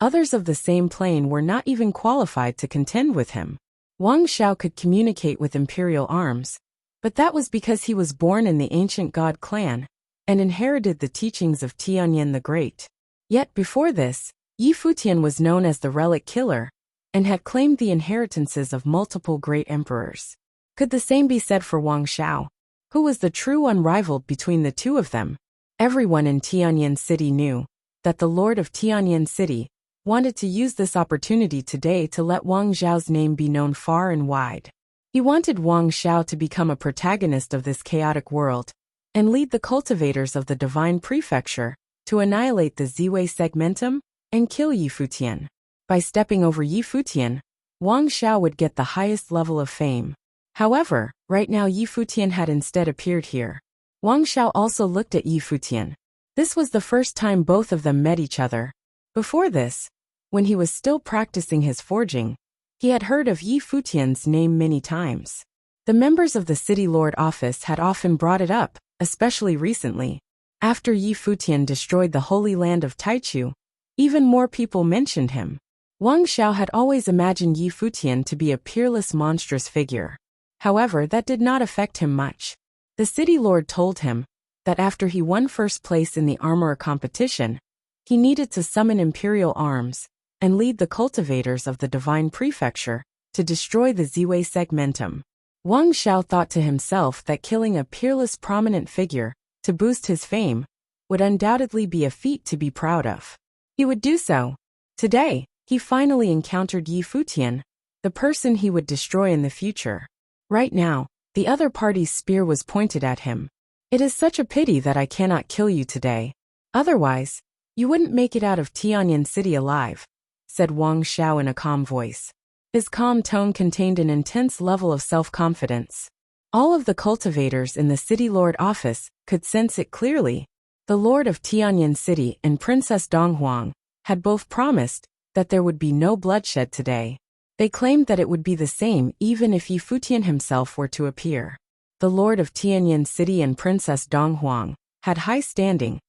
others of the same plane were not even qualified to contend with him. Wang Xiao could communicate with imperial arms, but that was because he was born in the ancient god clan and inherited the teachings of Tianyan the Great. Yet before this, Yi Futian was known as the Relic Killer and had claimed the inheritances of multiple great emperors. Could the same be said for Wang Xiao? Who was the true unrivaled between the two of them? Everyone in Tianyan City knew that the Lord of Tianyan City wanted to use this opportunity today to let Wang Xiao's name be known far and wide. He wanted Wang Xiao to become a protagonist of this chaotic world and lead the cultivators of the Divine Prefecture to annihilate the Ziwei segmentum and kill Yi Futian. By stepping over Yi Futian, Wang Xiao would get the highest level of fame. However, right now Yi Futian had instead appeared here. Wang Xiao also looked at Yi Futian. This was the first time both of them met each other. Before this, when he was still practicing his forging, he had heard of Yi Futian's name many times. The members of the City Lord office had often brought it up especially recently. After Yi Futian destroyed the Holy Land of Taichu, even more people mentioned him. Wang Xiao had always imagined Yi Futian to be a peerless, monstrous figure. However, that did not affect him much. The city lord told him that after he won first place in the armorer competition, he needed to summon imperial arms and lead the cultivators of the divine prefecture to destroy the Ziwei segmentum. Wang Xiao thought to himself that killing a peerless, prominent figure to boost his fame would undoubtedly be a feat to be proud of. He would do so. Today, he finally encountered Yi Futian, the person he would destroy in the future. Right now, the other party's spear was pointed at him. It is such a pity that I cannot kill you today. Otherwise, you wouldn't make it out of Tianyan City alive, said Wang Xiao in a calm voice. His calm tone contained an intense level of self-confidence. All of the cultivators in the city lord office could sense it clearly. The lord of Tianyan City and Princess Donghuang had both promised that there would be no bloodshed today. They claimed that it would be the same even if Yi Futian himself were to appear. The lord of Tianyan City and Princess Donghuang had high standing,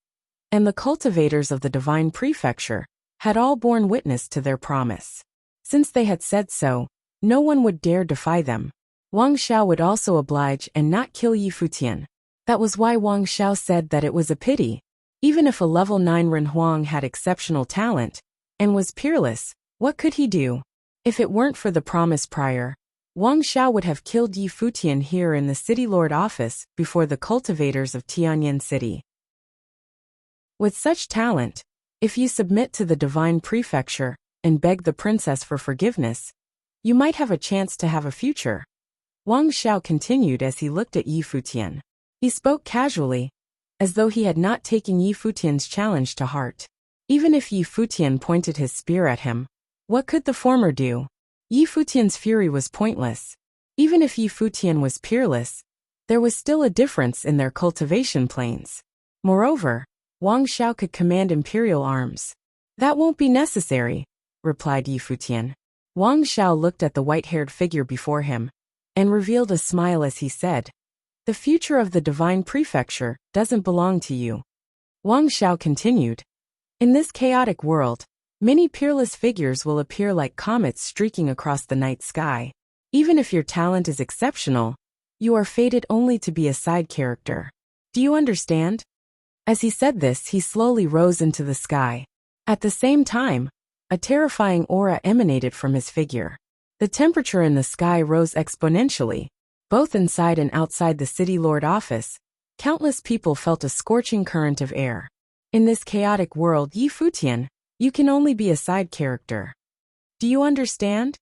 and the cultivators of the divine prefecture had all borne witness to their promise. Since they had said so, no one would dare defy them. Wang Xiao would also oblige and not kill Yi Futian. That was why Wang Xiao said that it was a pity. Even if a level 9 Ren Huang had exceptional talent and was peerless, what could he do? If it weren't for the promise prior, Wang Xiao would have killed Yi Futian here in the city lord office before the cultivators of Tianyan City. With such talent, if you submit to the divine prefecture and beg the princess for forgiveness, you might have a chance to have a future. Wang Xiao continued as he looked at Yi Futian. He spoke casually, as though he had not taken Yi Futian's challenge to heart. Even if Yi Futian pointed his spear at him, what could the former do? Yi Futian's fury was pointless. Even if Yi Futian was peerless, there was still a difference in their cultivation planes. Moreover, Wang Xiao could command imperial arms. That won't be necessary, replied Yi Futian. Wang Xiao looked at the white-haired figure before him and revealed a smile as he said, "The future of the divine prefecture doesn't belong to you." Wang Xiao continued, "In this chaotic world, many peerless figures will appear like comets streaking across the night sky. Even if your talent is exceptional, you are fated only to be a side character. Do you understand?" As he said this, he slowly rose into the sky. At the same time, a terrifying aura emanated from his figure. The temperature in the sky rose exponentially. Both inside and outside the city lord office, countless people felt a scorching current of air. In this chaotic world, Yi Futian, you can only be a side character. Do you understand?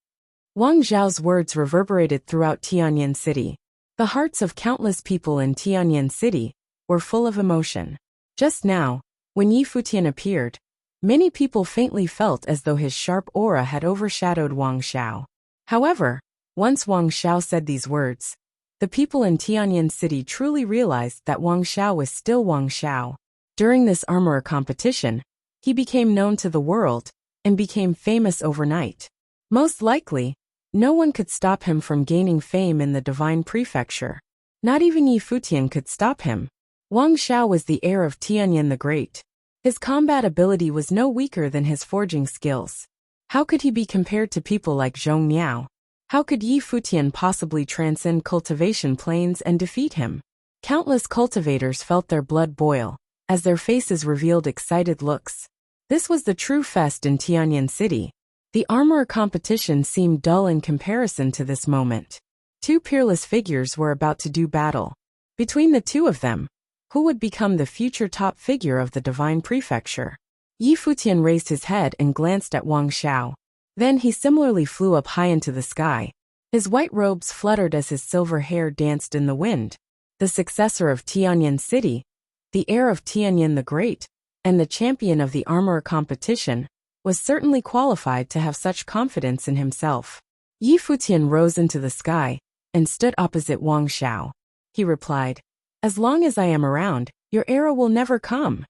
Wang Zhao's words reverberated throughout Tianyan City. The hearts of countless people in Tianyan City were full of emotion. Just now, when Yi Futian appeared, many people faintly felt as though his sharp aura had overshadowed Wang Xiao. However, once Wang Xiao said these words, the people in Tianyan City truly realized that Wang Xiao was still Wang Xiao. During this armorer competition, he became known to the world and became famous overnight. Most likely, no one could stop him from gaining fame in the divine prefecture. Not even Yi Futian could stop him. Wang Xiao was the heir of Tianyan the Great. His combat ability was no weaker than his forging skills. How could he be compared to people like Zhong Miao? How could Yi Futian possibly transcend cultivation planes and defeat him? Countless cultivators felt their blood boil as their faces revealed excited looks. This was the true fest in Tianyan City. The armorer competition seemed dull in comparison to this moment. Two peerless figures were about to do battle. Between the two of them, who would become the future top figure of the divine prefecture? Yi Futian raised his head and glanced at Wang Xiao. Then he similarly flew up high into the sky. His white robes fluttered as his silver hair danced in the wind. The successor of Tianyan City, the heir of Tianyan the Great, and the champion of the armorer competition, was certainly qualified to have such confidence in himself. Yi Futian rose into the sky and stood opposite Wang Xiao. He replied, "As long as I am around, your era will never come."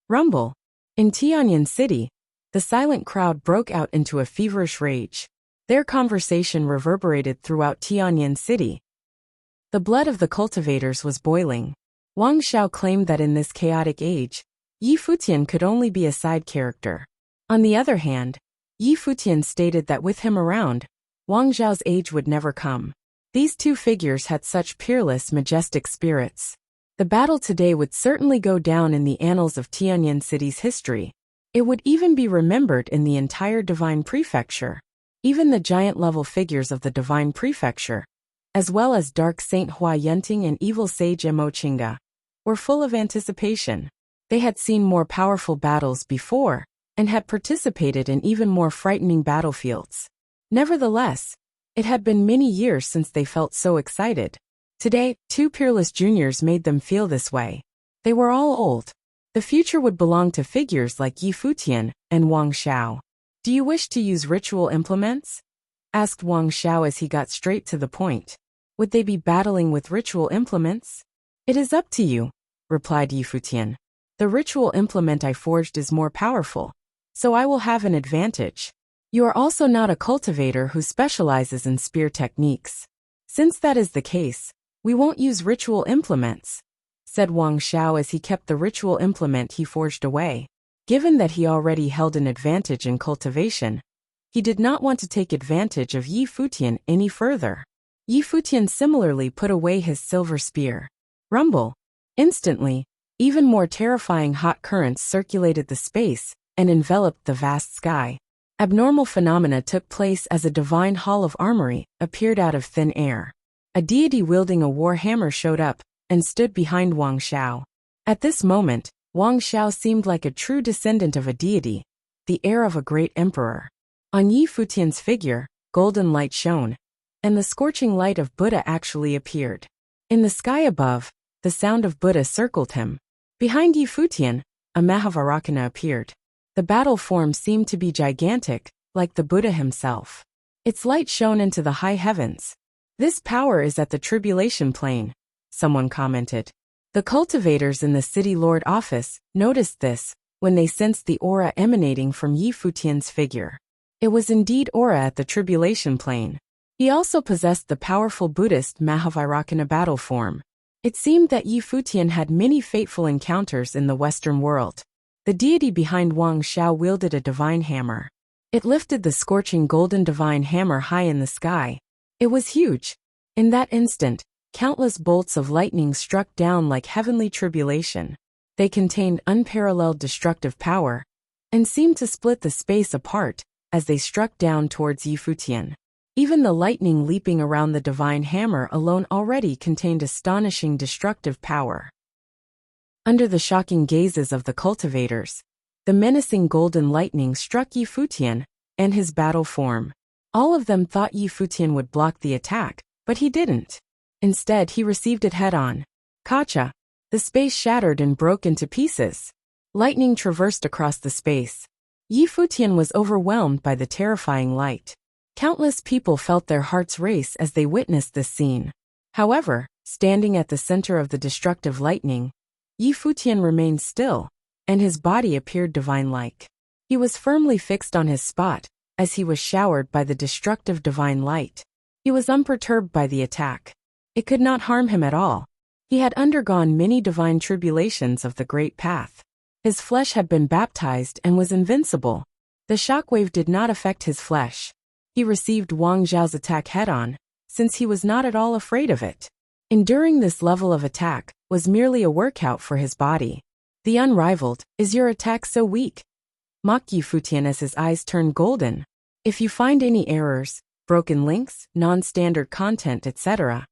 Rumble. In Tianyan City, the silent crowd broke out into a feverish rage. Their conversation reverberated throughout Tianyan City. The blood of the cultivators was boiling. Wang Xiao claimed that in this chaotic age, Yi Futian could only be a side character. On the other hand, Yi Futian stated that with him around, Wang Xiao's age would never come. These two figures had such peerless, majestic spirits. The battle today would certainly go down in the annals of Tianyan City's history. It would even be remembered in the entire Divine Prefecture. Even the giant-level figures of the Divine Prefecture, as well as Dark Saint Hua Yunting and Evil Sage Mo Qingga, were full of anticipation. They had seen more powerful battles before, and had participated in even more frightening battlefields. Nevertheless, it had been many years since they felt so excited. Today, two peerless juniors made them feel this way. They were all old. The future would belong to figures like Yi Futian and Wang Xiao. "Do you wish to use ritual implements?" asked Wang Xiao as he got straight to the point. "Would they be battling with ritual implements?" "It is up to you," replied Yi Futian. "The ritual implement I forged is more powerful, so I will have an advantage. You are also not a cultivator who specializes in spear techniques. Since that is the case, we won't use ritual implements," said Wang Xiao as he kept the ritual implement he forged away. Given that he already held an advantage in cultivation, he did not want to take advantage of Yi Futian any further. Yi Futian similarly put away his silver spear. Rumble! Instantly, even more terrifying hot currents circulated the space and enveloped the vast sky. Abnormal phenomena took place as a divine hall of armory appeared out of thin air. A deity wielding a war hammer showed up and stood behind Wang Xiao. At this moment, Wang Xiao seemed like a true descendant of a deity, the heir of a great emperor. On Yi Futian's figure, golden light shone, and the scorching light of Buddha actually appeared. In the sky above, the sound of Buddha circled him. Behind Yi Futian, a Mahavarakana appeared. The battle form seemed to be gigantic, like the Buddha himself. Its light shone into the high heavens. "This power is at the tribulation plane," someone commented. The cultivators in the city lord office noticed this when they sensed the aura emanating from Yi Futian's figure. It was indeed aura at the tribulation plane. He also possessed the powerful Buddhist Mahavarakana battle form. It seemed that Yi Futian had many fateful encounters in the Western world. The deity behind Wang Xiao wielded a divine hammer. It lifted the scorching golden divine hammer high in the sky. It was huge. In that instant, countless bolts of lightning struck down like heavenly tribulation. They contained unparalleled destructive power, and seemed to split the space apart as they struck down towards Yi Futian. Even the lightning leaping around the divine hammer alone already contained astonishing destructive power. Under the shocking gazes of the cultivators, the menacing golden lightning struck Yi Futian and his battle form. All of them thought Yi Futian would block the attack, but he didn't. Instead, he received it head-on. Kacha! The space shattered and broke into pieces. Lightning traversed across the space. Yi Futian was overwhelmed by the terrifying light. Countless people felt their hearts race as they witnessed this scene. However, standing at the center of the destructive lightning, Yi Futian remained still, and his body appeared divine-like. He was firmly fixed on his spot, as he was showered by the destructive divine light. He was unperturbed by the attack. It could not harm him at all. He had undergone many divine tribulations of the great path. His flesh had been baptized and was invincible. The shockwave did not affect his flesh. He received Wang Xiao's attack head-on, since he was not at all afraid of it. Enduring this level of attack was merely a workout for his body. "The unrivaled, is your attack so weak?" mocked Yi Futian as his eyes turned golden. "If you find any errors, broken links, non-standard content, etc.,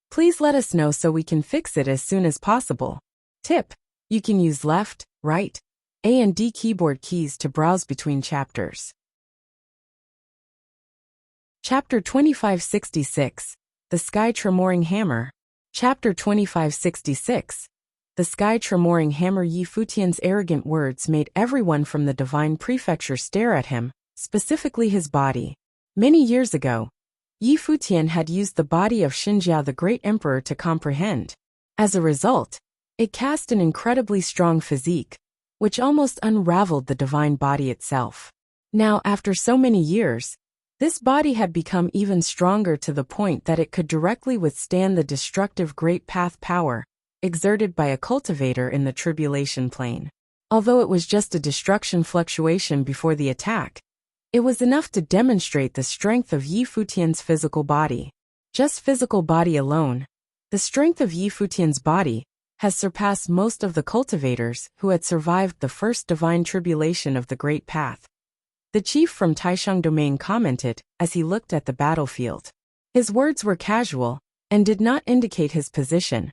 please let us know so we can fix it as soon as possible. Tip: you can use left, right, A and D keyboard keys to browse between chapters. Chapter 2566, The Sky Tremoring Hammer. Chapter 2566, The Sky Tremoring Hammer. Yi Futian's arrogant words made everyone from the Divine Prefecture stare at him, specifically his body. Many years ago, Yi Futian had used the body of Xinjiao the Great Emperor to comprehend. As a result, it cast an incredibly strong physique, which almost unraveled the divine body itself. Now, after so many years, this body had become even stronger to the point that it could directly withstand the destructive Great Path power exerted by a cultivator in the tribulation plane. Although it was just a destruction fluctuation before the attack, it was enough to demonstrate the strength of Yi Futian's physical body. Just physical body alone, the strength of Yi Futian's body has surpassed most of the cultivators who had survived the first divine tribulation of the Great Path. The chief from Taishang Domain commented as he looked at the battlefield. His words were casual and did not indicate his position,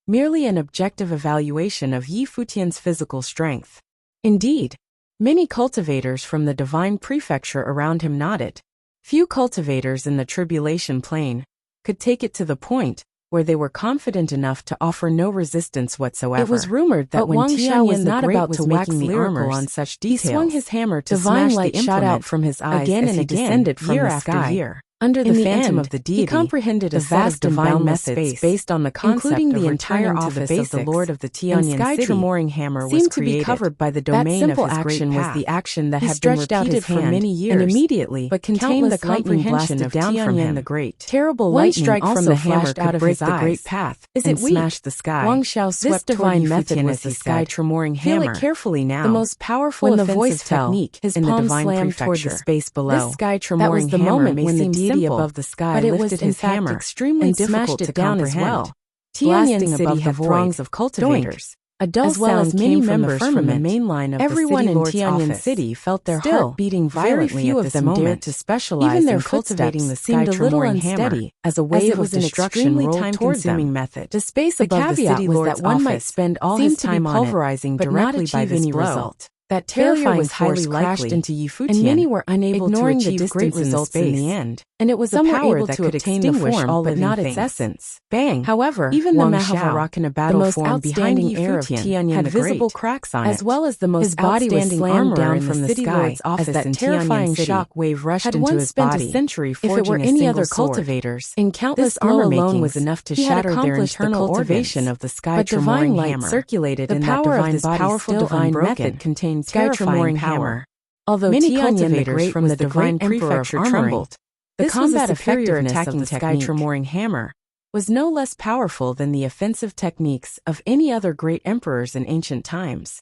merely an objective evaluation of Yi Futian's physical strength. Indeed, many cultivators from the divine prefecture around him nodded. Few cultivators in the tribulation plane could take it to the point where they were confident enough to offer no resistance whatsoever. It was rumored that when Tianyan was not about to wax lyrical on such details, he swung his hammer to smash the implement shot out from his eyes again and again, descended from the sky. Year. Under the phantom of the deity, he comprehended a vast divine methods based on the concept including the entire office of the Lord of the Tianyan City. Tremoring hammer was to be covered by the domain of his action was the action that had been repeated for many years, and immediately, but contained the comprehension of Tianyan the Great. Terrible lightning strike from the hammer out of his eyes. The great path. Is it weak? Smashed the sky. Wang Xiao swept this divine method was the sky tremoring hammer. Feel it carefully now. The most powerful when the voice technique. His palm slammed toward the space below. This sky tremoring hammer may seem above the sky, but it was in fact extremely difficult to comprehend. Well. Tianyan City had throngs of cultivators, a dull as well as many members from the main line of everyone in Tianyan City felt their heart beating violently. Very few of them dared to specialize even their in cultivating the sky tremoring hammer, as a wave of destruction rolled towards them. Method. The space above the city lord's that one might spend all his time pulverizing directly by this result. That terrifying highly crashed into Yi Futian, and many were unable to achieve great results in the end. And it was a power that could extinguish all but not its essence. Bang! However, even the Mahavarakkana battle form behind the air of Tianyan had visible cracks on it, as well as the most outstanding armor down from the sky office as that terrifying shock wave rushed into his body. If it were any other cultivators, in countless armor alone was enough to shatter their internal cultivation of the sky tremoring hammer. Circulated in that divine body's powerful divine method contained sky tremoring power. Although many cultivators from the divine prefecture trembled, the combat effectiveness of the sky tremoring hammer was no less powerful than the offensive techniques of any other great emperors in ancient times.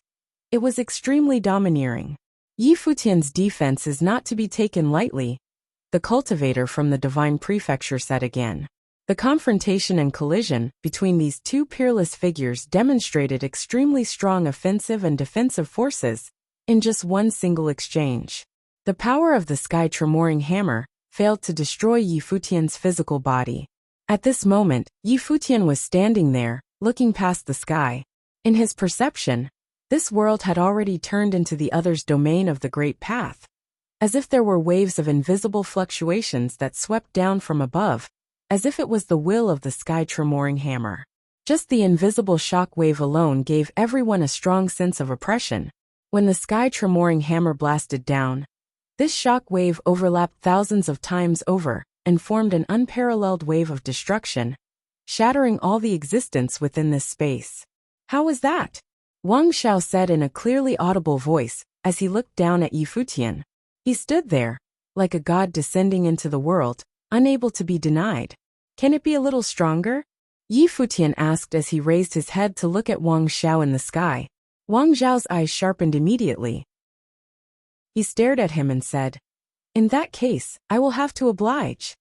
It was extremely domineering. Yi Futian's defense is not to be taken lightly, the cultivator from the divine prefecture said again. The confrontation and collision between these two peerless figures demonstrated extremely strong offensive and defensive forces in just one single exchange. The power of the sky tremoring hammer failed to destroy Yi Futian's physical body. At this moment, Yi Futian was standing there, looking past the sky. In his perception, this world had already turned into the other's domain of the Great Path, as if there were waves of invisible fluctuations that swept down from above, as if it was the will of the sky tremoring hammer. Just the invisible shock wave alone gave everyone a strong sense of oppression. When the sky tremoring hammer blasted down, this shock wave overlapped thousands of times over and formed an unparalleled wave of destruction, shattering all the existence within this space. How was that? Wang Xiao said in a clearly audible voice as he looked down at Yi Futian. He stood there, like a god descending into the world, unable to be denied. Can it be a little stronger? Yi Futian asked as he raised his head to look at Wang Xiao in the sky. Wang Xiao's eyes sharpened immediately. He stared at him and said, "In that case, I will have to oblige."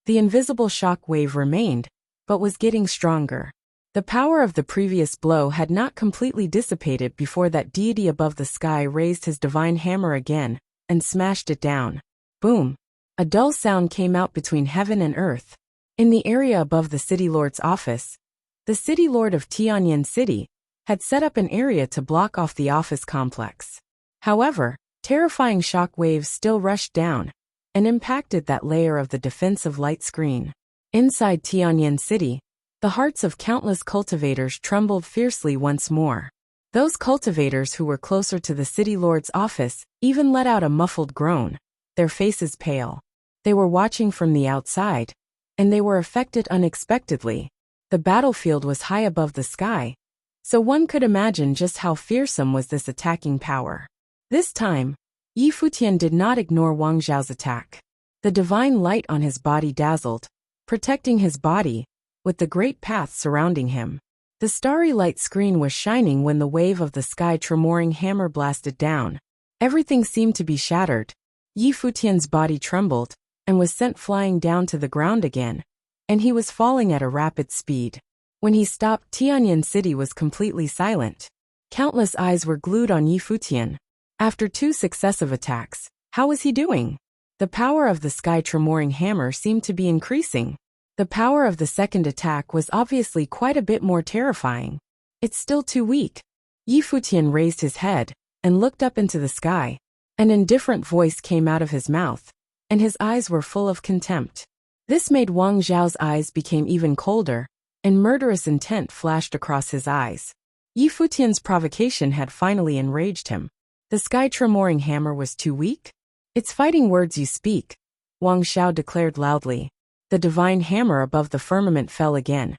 The invisible shock wave remained, but was getting stronger. The power of the previous blow had not completely dissipated before that deity above the sky raised his divine hammer again and smashed it down. Boom! A dull sound came out between heaven and earth. In the area above the city lord's office, the city lord of Tianyan City had set up an area to block off the office complex. However, terrifying shock waves still rushed down and impacted that layer of the defensive light screen. Inside Tianyan City, the hearts of countless cultivators trembled fiercely once more. Those cultivators who were closer to the city lord's office even let out a muffled groan, their faces pale. They were watching from the outside, and they were affected unexpectedly. The battlefield was high above the sky, so one could imagine just how fearsome was this attacking power. This time, Yi Futian did not ignore Wang Xiao's attack. The divine light on his body dazzled, protecting his body, with the great path surrounding him. The starry light screen was shining when the wave of the sky tremoring hammer blasted down. Everything seemed to be shattered. Yi Futian's body trembled and was sent flying down to the ground again, and he was falling at a rapid speed. When he stopped, Tianyan City was completely silent. Countless eyes were glued on Yi Futian. After 2 successive attacks, how was he doing? The power of the sky tremoring hammer seemed to be increasing. The power of the second attack was obviously quite a bit more terrifying. It's still too weak. Yi Futian raised his head and looked up into the sky. An indifferent voice came out of his mouth, and his eyes were full of contempt. This made Wang Zhao's eyes become even colder, and murderous intent flashed across his eyes. Yi Futian's provocation had finally enraged him. The sky tremoring hammer was too weak? It's fighting words you speak, Wang Zhao declared loudly. The divine hammer above the firmament fell again,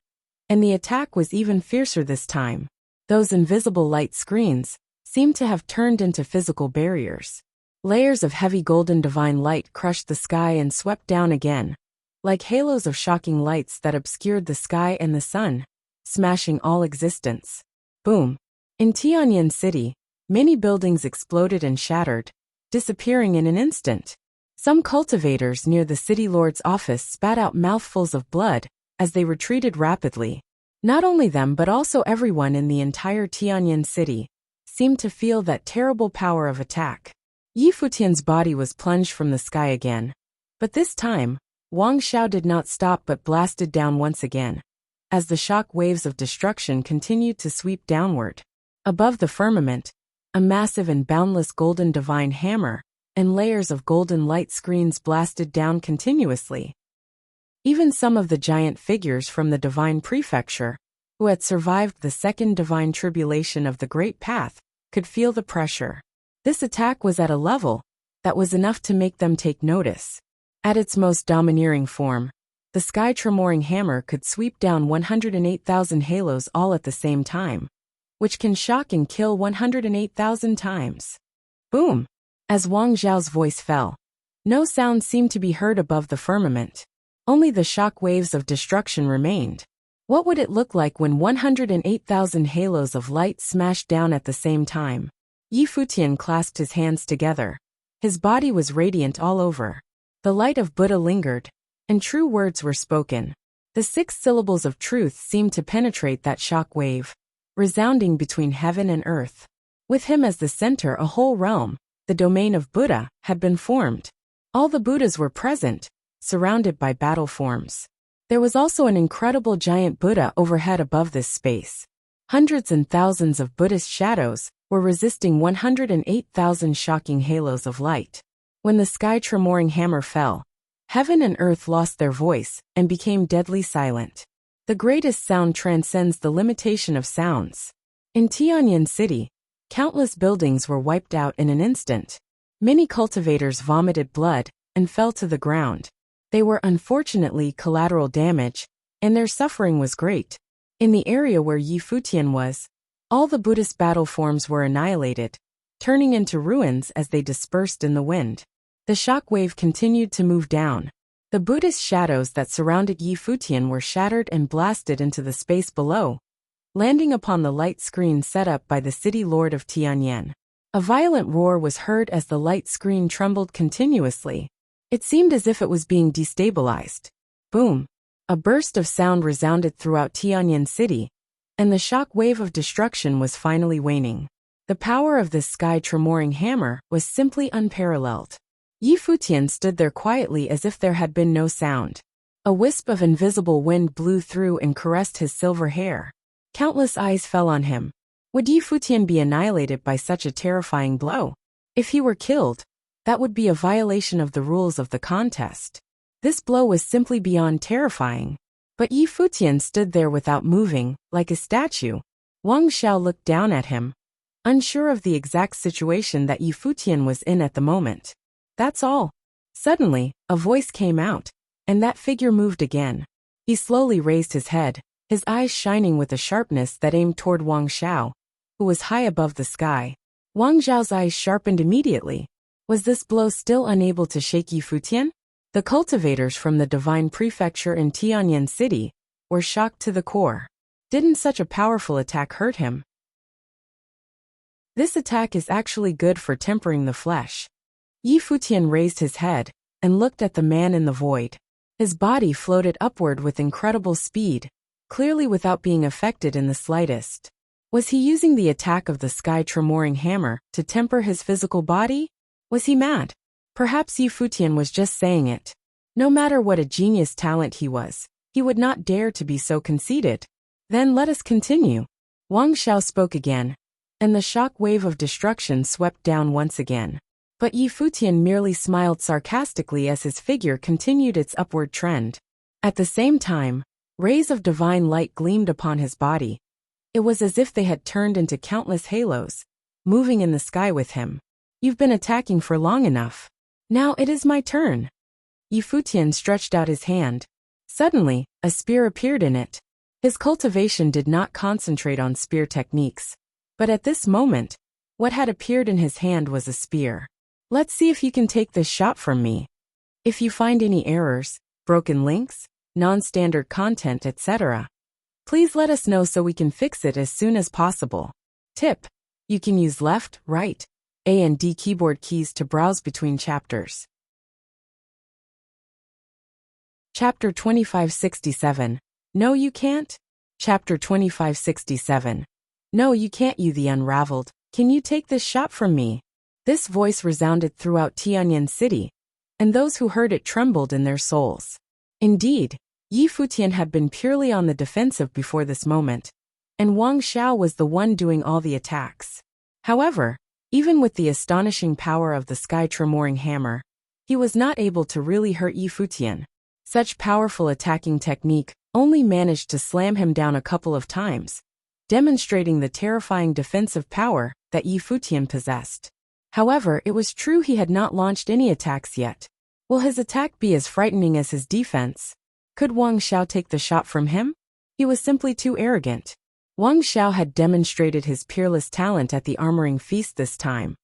and the attack was even fiercer this time. Those invisible light screens seemed to have turned into physical barriers. Layers of heavy golden divine light crushed the sky and swept down again, like halos of shocking lights that obscured the sky and the sun, smashing all existence. Boom! In Tianyan City, many buildings exploded and shattered, disappearing in an instant. Some cultivators near the city lord's office spat out mouthfuls of blood as they retreated rapidly. Not only them but also everyone in the entire Tianyan City seemed to feel that terrible power of attack. Yi Futian's body was plunged from the sky again. But this time, Wang Zhao did not stop but blasted down once again, as the shock waves of destruction continued to sweep downward. Above the firmament, a massive and boundless golden divine hammer and layers of golden light screens blasted down continuously. Even some of the giant figures from the divine prefecture, who had survived the second divine tribulation of the Great Path, could feel the pressure. This attack was at a level that was enough to make them take notice. At its most domineering form, the sky tremoring hammer could sweep down 108,000 halos all at the same time, which can shock and kill 108,000 times. Boom! As Wang Zhao's voice fell, no sound seemed to be heard above the firmament. Only the shock waves of destruction remained. What would it look like when 108,000 halos of light smashed down at the same time? Yi Futian clasped his hands together. His body was radiant all over. The light of Buddha lingered, and true words were spoken. The 6 syllables of truth seemed to penetrate that shock wave, resounding between heaven and earth. With him as the center, a whole realm, the domain of Buddha, had been formed. All the Buddhas were present, surrounded by battle forms. There was also an incredible giant Buddha overhead above this space. Hundreds and thousands of Buddhist shadows were resisting 108,000 shocking halos of light. When the sky tremoring hammer fell, heaven and earth lost their voice and became deadly silent. The greatest sound transcends the limitation of sounds. In Tianyan City, countless buildings were wiped out in an instant. Many cultivators vomited blood and fell to the ground. They were unfortunately collateral damage, and their suffering was great. In the area where Yi Futian was, all the Buddhist battle forms were annihilated, turning into ruins as they dispersed in the wind. The shock wave continued to move down. The Buddhist shadows that surrounded Yi Futian were shattered and blasted into the space below, landing upon the light screen set up by the city lord of Tianyan. A violent roar was heard as the light screen trembled continuously. It seemed as if it was being destabilized. Boom! A burst of sound resounded throughout Tianyan City, and the shock wave of destruction was finally waning. The power of this sky tremoring hammer was simply unparalleled. Yi Futian stood there quietly as if there had been no sound. A wisp of invisible wind blew through and caressed his silver hair. Countless eyes fell on him. Would Yi Futian be annihilated by such a terrifying blow? If he were killed, that would be a violation of the rules of the contest. This blow was simply beyond terrifying. But Yi Futian stood there without moving, like a statue. Wang Zhao looked down at him, unsure of the exact situation that Yi Futian was in at the moment. That's all. Suddenly, a voice came out, and that figure moved again. He slowly raised his head, his eyes shining with a sharpness that aimed toward Wang Zhao, who was high above the sky. Wang Zhao's eyes sharpened immediately. Was this blow still unable to shake Yi Futian? The cultivators from the divine prefecture in Tianyan City were shocked to the core. Didn't such a powerful attack hurt him? This attack is actually good for tempering the flesh. Futian raised his head and looked at the man in the void. His body floated upward with incredible speed, clearly without being affected in the slightest. Was he using the attack of the sky tremoring hammer to temper his physical body? Was he mad? Perhaps Futian was just saying it. No matter what a genius talent he was, he would not dare to be so conceited. Then let us continue. Wang Xiao spoke again, and the shock wave of destruction swept down once again. But Futian merely smiled sarcastically as his figure continued its upward trend. At the same time, rays of divine light gleamed upon his body. It was as if they had turned into countless halos, moving in the sky with him. You've been attacking for long enough. Now it is my turn. Futian stretched out his hand. Suddenly, a spear appeared in it. His cultivation did not concentrate on spear techniques. But at this moment, what had appeared in his hand was a spear. Let's see if you can take this shot from me. If you find any errors, broken links, non-standard content, etc., please let us know so we can fix it as soon as possible. Tip: you can use left, right, A and D keyboard keys to browse between chapters. Chapter 2567. No you can't? Chapter 2567. No you can't, you the unraveled. Can you take this shot from me? This voice resounded throughout Tianyan City, and those who heard it trembled in their souls. Indeed, Futian had been purely on the defensive before this moment, and Wang Xiao was the one doing all the attacks. However, even with the astonishing power of the sky tremoring hammer, he was not able to really hurt Futian. Such powerful attacking technique only managed to slam him down a couple of times, demonstrating the terrifying defensive power that Futian possessed. However, it was true he had not launched any attacks yet. Will his attack be as frightening as his defense? Could Wang Xiao take the shot from him? He was simply too arrogant. Wang Xiao had demonstrated his peerless talent at the armoring feast this time.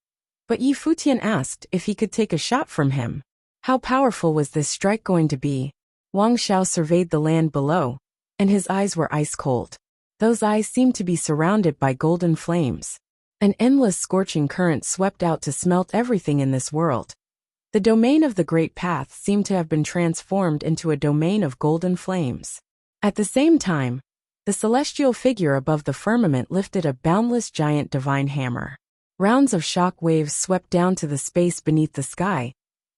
But Futian asked if he could take a shot from him. How powerful was this strike going to be? Wang Xiao surveyed the land below, and his eyes were ice cold. Those eyes seemed to be surrounded by golden flames. An endless scorching current swept out to smelt everything in this world. The domain of the Great Path seemed to have been transformed into a domain of golden flames. At the same time, the celestial figure above the firmament lifted a boundless giant divine hammer. Rounds of shock waves swept down to the space beneath the sky,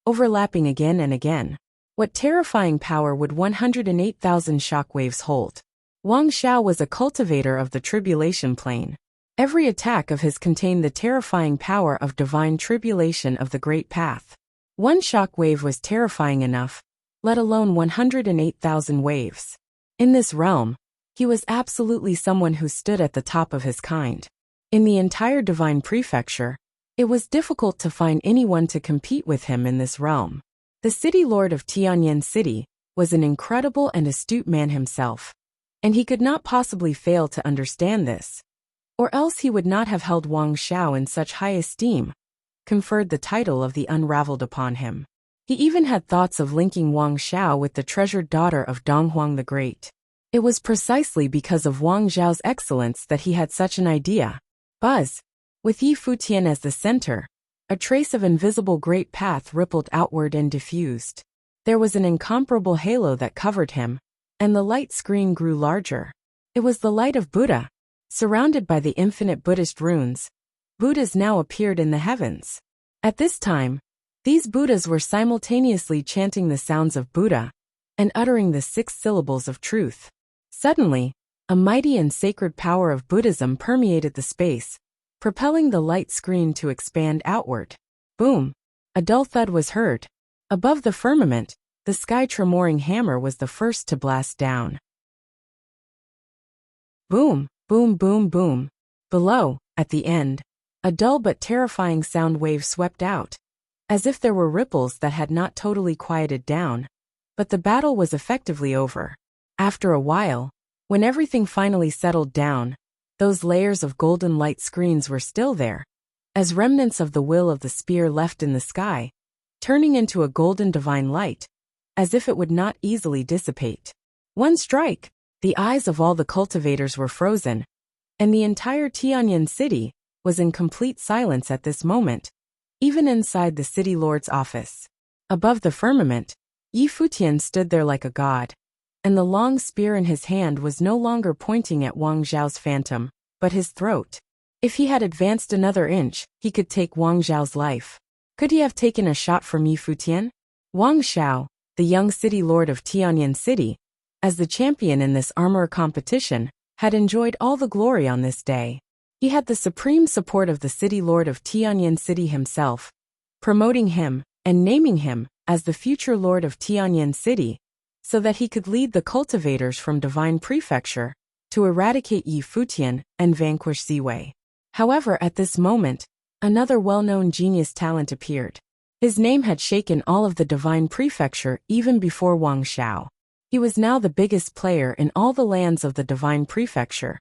overlapping again and again. What terrifying power would 108,000 shock waves hold? Wang Xiao was a cultivator of the tribulation plane. Every attack of his contained the terrifying power of divine tribulation of the Great Path. One shock wave was terrifying enough, let alone 108,000 waves. In this realm, he was absolutely someone who stood at the top of his kind. In the entire divine prefecture, it was difficult to find anyone to compete with him in this realm. The city lord of Tianyan City was an incredible and astute man himself, and he could not possibly fail to understand this. Or else he would not have held Wang Xiao in such high esteem, conferred the title of the Unraveled upon him. He even had thoughts of linking Wang Xiao with the treasured daughter of Donghuang the Great. It was precisely because of Wang Xiao's excellence that he had such an idea. Buzz! With Futian as the center, a trace of invisible great path rippled outward and diffused. There was an incomparable halo that covered him, and the light screen grew larger. It was the light of Buddha. Surrounded by the infinite Buddhist runes, Buddhas now appeared in the heavens. At this time, these Buddhas were simultaneously chanting the sounds of Buddha and uttering the 6 syllables of truth. Suddenly, a mighty and sacred power of Buddhism permeated the space, propelling the light screen to expand outward. Boom! A dull thud was heard. Above the firmament, the sky tremoring hammer was the first to blast down. Boom! Boom, boom, boom. Below, at the end, a dull but terrifying sound wave swept out, as if there were ripples that had not totally quieted down. But the battle was effectively over. After a while, when everything finally settled down, those layers of golden light screens were still there, as remnants of the will of the spear left in the sky, turning into a golden divine light, as if it would not easily dissipate. One strike! The eyes of all the cultivators were frozen, and the entire Tianyan city was in complete silence at this moment, even inside the city lord's office. Above the firmament, Yi Futian stood there like a god, and the long spear in his hand was no longer pointing at Wang Zhao's phantom, but his throat. If he had advanced another inch, he could take Wang Zhao's life. Could he have taken a shot from Yi Futian? Wang Zhao, the young city lord of Tianyan City, as the champion in this armor competition, had enjoyed all the glory on this day. He had the supreme support of the city lord of Tianyan City himself, promoting him and naming him as the future lord of Tianyan City, so that he could lead the cultivators from Divine Prefecture to eradicate Yi Futian and vanquish Ziwei. However, at this moment, another well-known genius talent appeared. His name had shaken all of the Divine Prefecture even before Wang Zhao. He was now the biggest player in all the lands of the Divine Prefecture,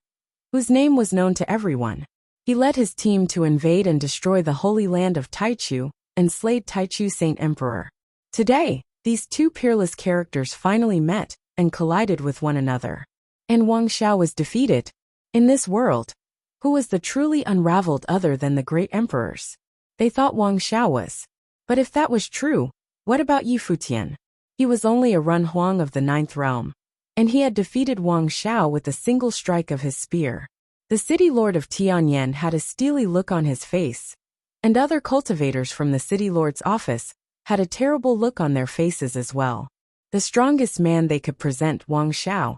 whose name was known to everyone. He led his team to invade and destroy the holy land of Taichu and slayed Taichu Saint Emperor. Today, these two peerless characters finally met and collided with one another. And Wang Zhao was defeated. In this world, who was the truly unraveled other than the great emperors? They thought Wang Zhao was. But if that was true, what about Yi Futian? He was only a Run Huang of the 9th realm, and he had defeated Wang Zhao with a single strike of his spear. The city lord of Tianyan had a steely look on his face, and other cultivators from the city lord's office had a terrible look on their faces as well. The strongest man they could present, Wang Zhao,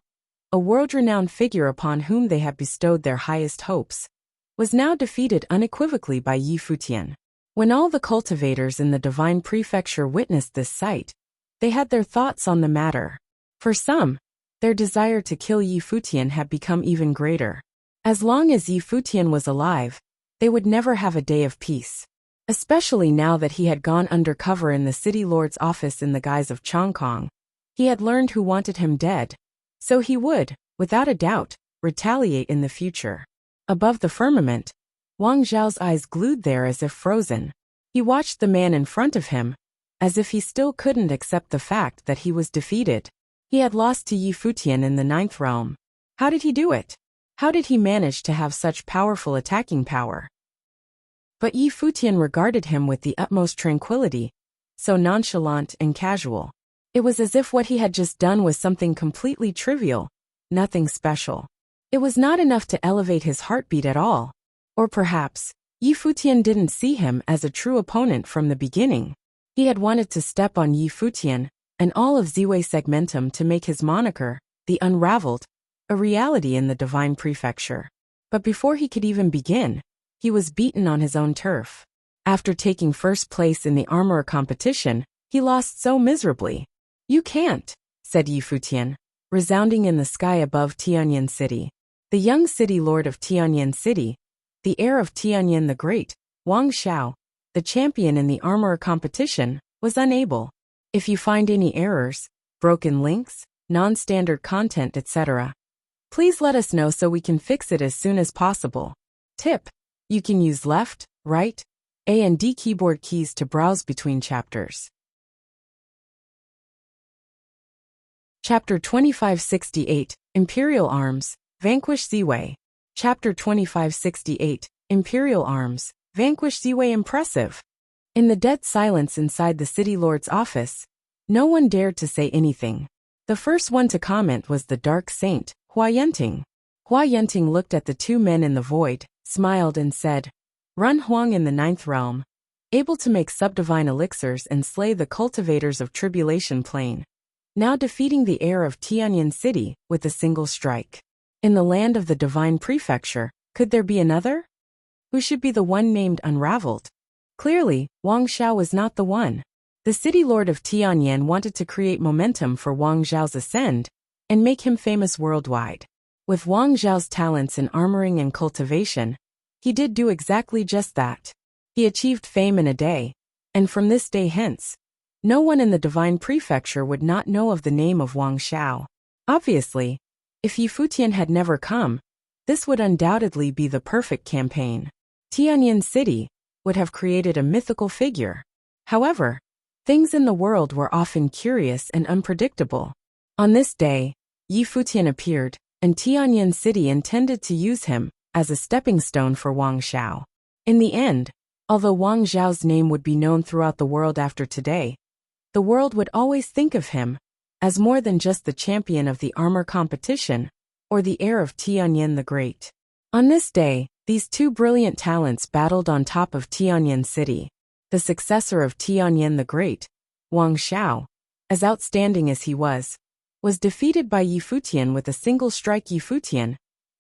a world-renowned figure upon whom they had bestowed their highest hopes, was now defeated unequivocally by Yi Futian. When all the cultivators in the Divine Prefecture witnessed this sight, they had their thoughts on the matter. For some, their desire to kill Yi Futian had become even greater. As long as Yi Futian was alive, they would never have a day of peace. Especially now that he had gone undercover in the city lord's office in the guise of Chongkong. He had learned who wanted him dead, so he would, without a doubt, retaliate in the future. Above the firmament, Wang Zhao's eyes glued there as if frozen. He watched the man in front of him, as if he still couldn't accept the fact that he was defeated. He had lost to Yi Futian in the 9th realm. How did he do it? How did he manage to have such powerful attacking power? But Yi Futian regarded him with the utmost tranquility, so nonchalant and casual. It was as if what he had just done was something completely trivial, nothing special. It was not enough to elevate his heartbeat at all. Or perhaps, Yi Futian didn't see him as a true opponent from the beginning. He had wanted to step on Yi Futian and all of Ziwei Segmentum to make his moniker, the Unraveled, a reality in the Divine Prefecture. But before he could even begin, he was beaten on his own turf. After taking first place in the armor competition, he lost so miserably. "You can't," said Yi Futian, resounding in the sky above Tianyan City. The young city lord of Tianyan City, the heir of Tianyan the Great, Wang Zhao, the champion in the armor competition, was unable. If you find any errors, broken links, non-standard content, etc., please let us know so we can fix it as soon as possible. Tip: you can use left, right, A and D keyboard keys to browse between chapters. Chapter 2568, Imperial Arms, Vanquish Ziwei. Chapter 2568, Imperial Arms, Vanquish Ziwei. Impressive. In the dead silence inside the city lord's office, no one dared to say anything. The first one to comment was the Dark Saint, Hua Yenting. Hua Yenting looked at the two men in the void, smiled and said, "Run Huang in the 9th realm, able to make subdivine elixirs and slay the cultivators of Tribulation Plain, now defeating the heir of Tianyan City with a single strike. In the land of the Divine Prefecture, could there be another? Who should be the one named Unraveled?" Clearly, Wang Zhao was not the one. The city lord of Tianyan wanted to create momentum for Wang Zhao's ascend and make him famous worldwide. With Wang Zhao's talents in armoring and cultivation, he did do exactly just that. He achieved fame in a day, and from this day hence, no one in the Divine Prefecture would not know of the name of Wang Zhao. Obviously, if Yi Futian had never come, this would undoubtedly be the perfect campaign. Tianyan City would have created a mythical figure. However, things in the world were often curious and unpredictable. On this day, Yi Futian appeared, and Tianyin City intended to use him as a stepping stone for Wang Xiao. In the end, although Wang Xiao's name would be known throughout the world after today, the world would always think of him as more than just the champion of the armor competition or the heir of Tianyin the Great. On this day, these two brilliant talents battled on top of Tianyin City. The successor of Tianyin the Great, Wang Xiao, as outstanding as he was defeated by Yi Futian with a single strike. Yi Futian,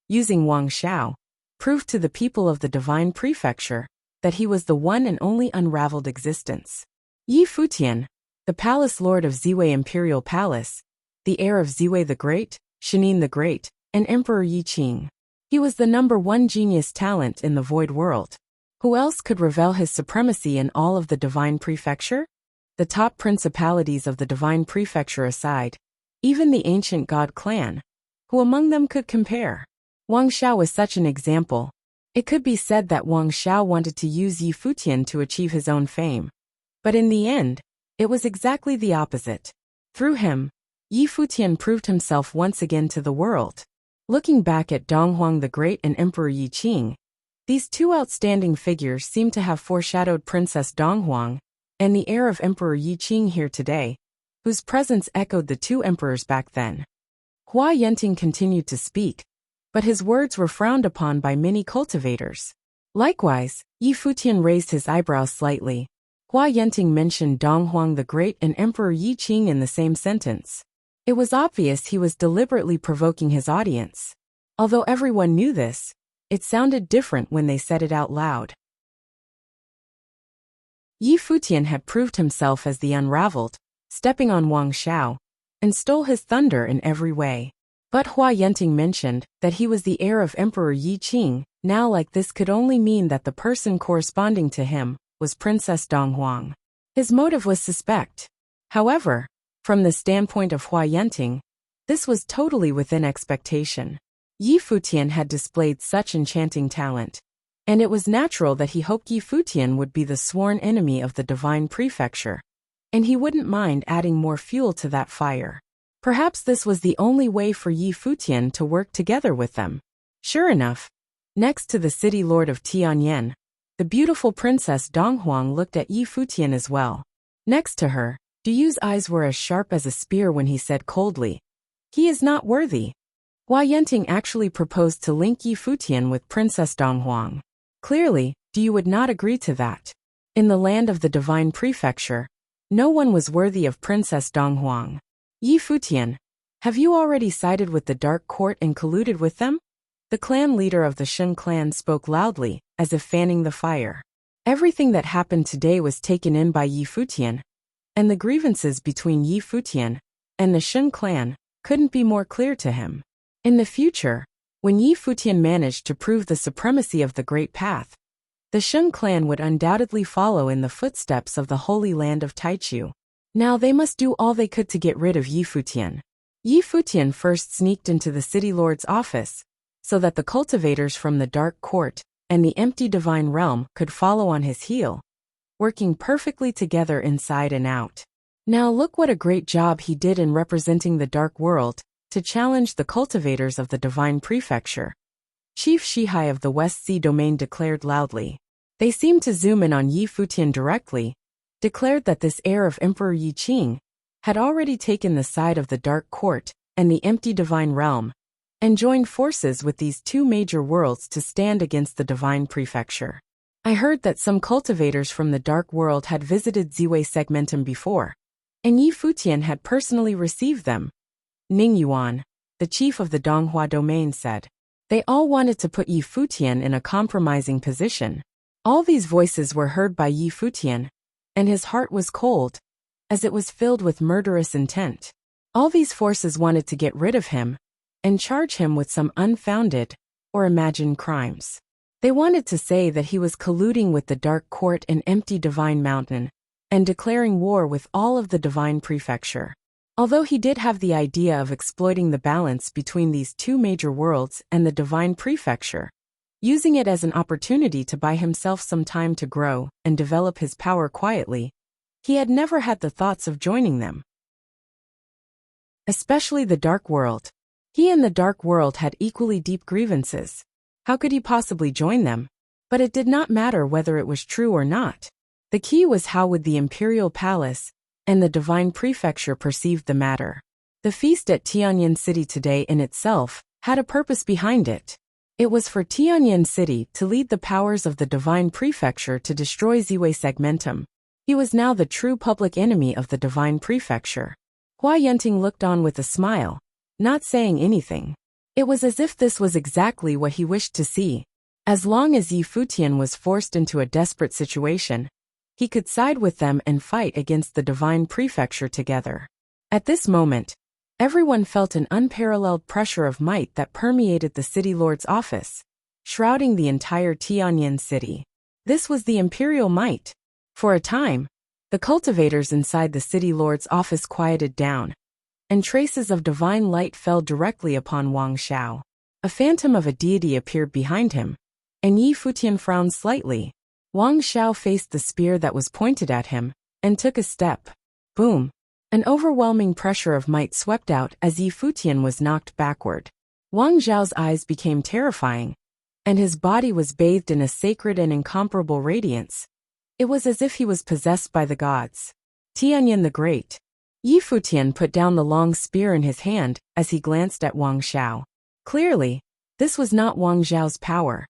using Wang Xiao, proved to the people of the Divine Prefecture that he was the one and only unraveled existence. Yi Futian, the palace lord of Ziwei Imperial Palace, the heir of Ziwei the Great, Shenin the Great, and Emperor Yi Qing. He was the #1 genius talent in the Void World. Who else could reveal his supremacy in all of the Divine Prefecture? The top principalities of the Divine Prefecture aside, even the ancient god clan, who among them could compare? Wang Xiao was such an example. It could be said that Wang Xiao wanted to use Yi Futian to achieve his own fame. But in the end, it was exactly the opposite. Through him, Yi Futian proved himself once again to the world. Looking back at Donghuang the Great and Emperor Yi Qing, these two outstanding figures seem to have foreshadowed Princess Donghuang and the heir of Emperor Yi Qing here today, whose presence echoed the two emperors back then. Hua Yenting continued to speak, but his words were frowned upon by many cultivators. Likewise, Yi Futian raised his eyebrows slightly. Hua Yenting mentioned Donghuang the Great and Emperor Yi Qing in the same sentence. It was obvious he was deliberately provoking his audience. Although everyone knew this, it sounded different when they said it out loud. Yi Futian had proved himself as the unraveled, stepping on Wang Xiao, and stole his thunder in every way. But Hua Yenting mentioned that he was the heir of Emperor Yi Qing. Now, like this could only mean that the person corresponding to him was Princess Donghuang. His motive was suspect. However, from the standpoint of Hua Yenting, this was totally within expectation. Yi Futian had displayed such enchanting talent, and it was natural that he hoped Yi Futian would be the sworn enemy of the Divine Prefecture, and he wouldn't mind adding more fuel to that fire. Perhaps this was the only way for Yi Futian to work together with them. Sure enough, next to the city lord of Tianyin, the beautiful Princess Donghuang looked at Yi Futian as well. Next to her, Duyu's eyes were as sharp as a spear when he said coldly, "He is not worthy." Hua Yenting actually proposed to link Yi Futian with Princess Donghuang. Clearly, Duyu would not agree to that. In the land of the Divine Prefecture, no one was worthy of Princess Donghuang. Yi Futian, have you already sided with the Dark Court and colluded with them? The clan leader of the Shun clan spoke loudly, as if fanning the fire. Everything that happened today was taken in by Yi Futian, and the grievances between Yi Futian and the Shun clan couldn't be more clear to him. In the future, when Yi Futian managed to prove the supremacy of the Great Path, the Shun clan would undoubtedly follow in the footsteps of the Holy Land of Taichu. Now they must do all they could to get rid of Yi Futian. Yi Futian first sneaked into the city lord's office, so that the cultivators from the Dark Court and the empty Divine Realm could follow on his heel, working perfectly together inside and out. Now look what a great job he did in representing the Dark World to challenge the cultivators of the Divine Prefecture. Chief Shihai of the West Sea Domain declared loudly. They seemed to zoom in on Yi Futian directly, declared that this heir of Emperor Yi Qing had already taken the side of the Dark Court and the empty Divine Realm, and joined forces with these two major worlds to stand against the Divine Prefecture. I heard that some cultivators from the Dark World had visited Ziwei Segmentum before, and Yi Futian had personally received them. Ning Yuan, the chief of the Donghua domain, said. They all wanted to put Yi Futian in a compromising position. All these voices were heard by Yi Futian, and his heart was cold, as it was filled with murderous intent. All these forces wanted to get rid of him, and charge him with some unfounded or imagined crimes. They wanted to say that he was colluding with the Dark Court and empty Divine Mountain, and declaring war with all of the Divine Prefecture. Although he did have the idea of exploiting the balance between these two major worlds and the Divine Prefecture, using it as an opportunity to buy himself some time to grow and develop his power quietly, he had never had the thoughts of joining them. Especially the Dark World, He and the dark world had equally deep grievances. How could he possibly join them? But it did not matter whether it was true or not. The key was how would the imperial palace and the divine prefecture perceive the matter. The feast at Tianyan City today in itself had a purpose behind it. It was for Tianyan City to lead the powers of the divine prefecture to destroy Ziwei Segmentum. He was now the true public enemy of the divine prefecture. Hua Yenting looked on with a smile, not saying anything. It was as if this was exactly what he wished to see. As long as Yi Futian was forced into a desperate situation, he could side with them and fight against the divine prefecture together. At this moment, everyone felt an unparalleled pressure of might that permeated the city lord's office, shrouding the entire Tianyan city. This was the imperial might. For a time, the cultivators inside the city lord's office quieted down, and traces of divine light fell directly upon Wang Xiao. A phantom of a deity appeared behind him, and Yi Futian frowned slightly. Wang Xiao faced the spear that was pointed at him, and took a step. Boom! An overwhelming pressure of might swept out as Yi Futian was knocked backward. Wang Xiao's eyes became terrifying, and his body was bathed in a sacred and incomparable radiance. It was as if he was possessed by the gods. Tianyan the Great. Yi Futian put down the long spear in his hand as he glanced at Wang Xiao. Clearly, this was not Wang Xiao's power.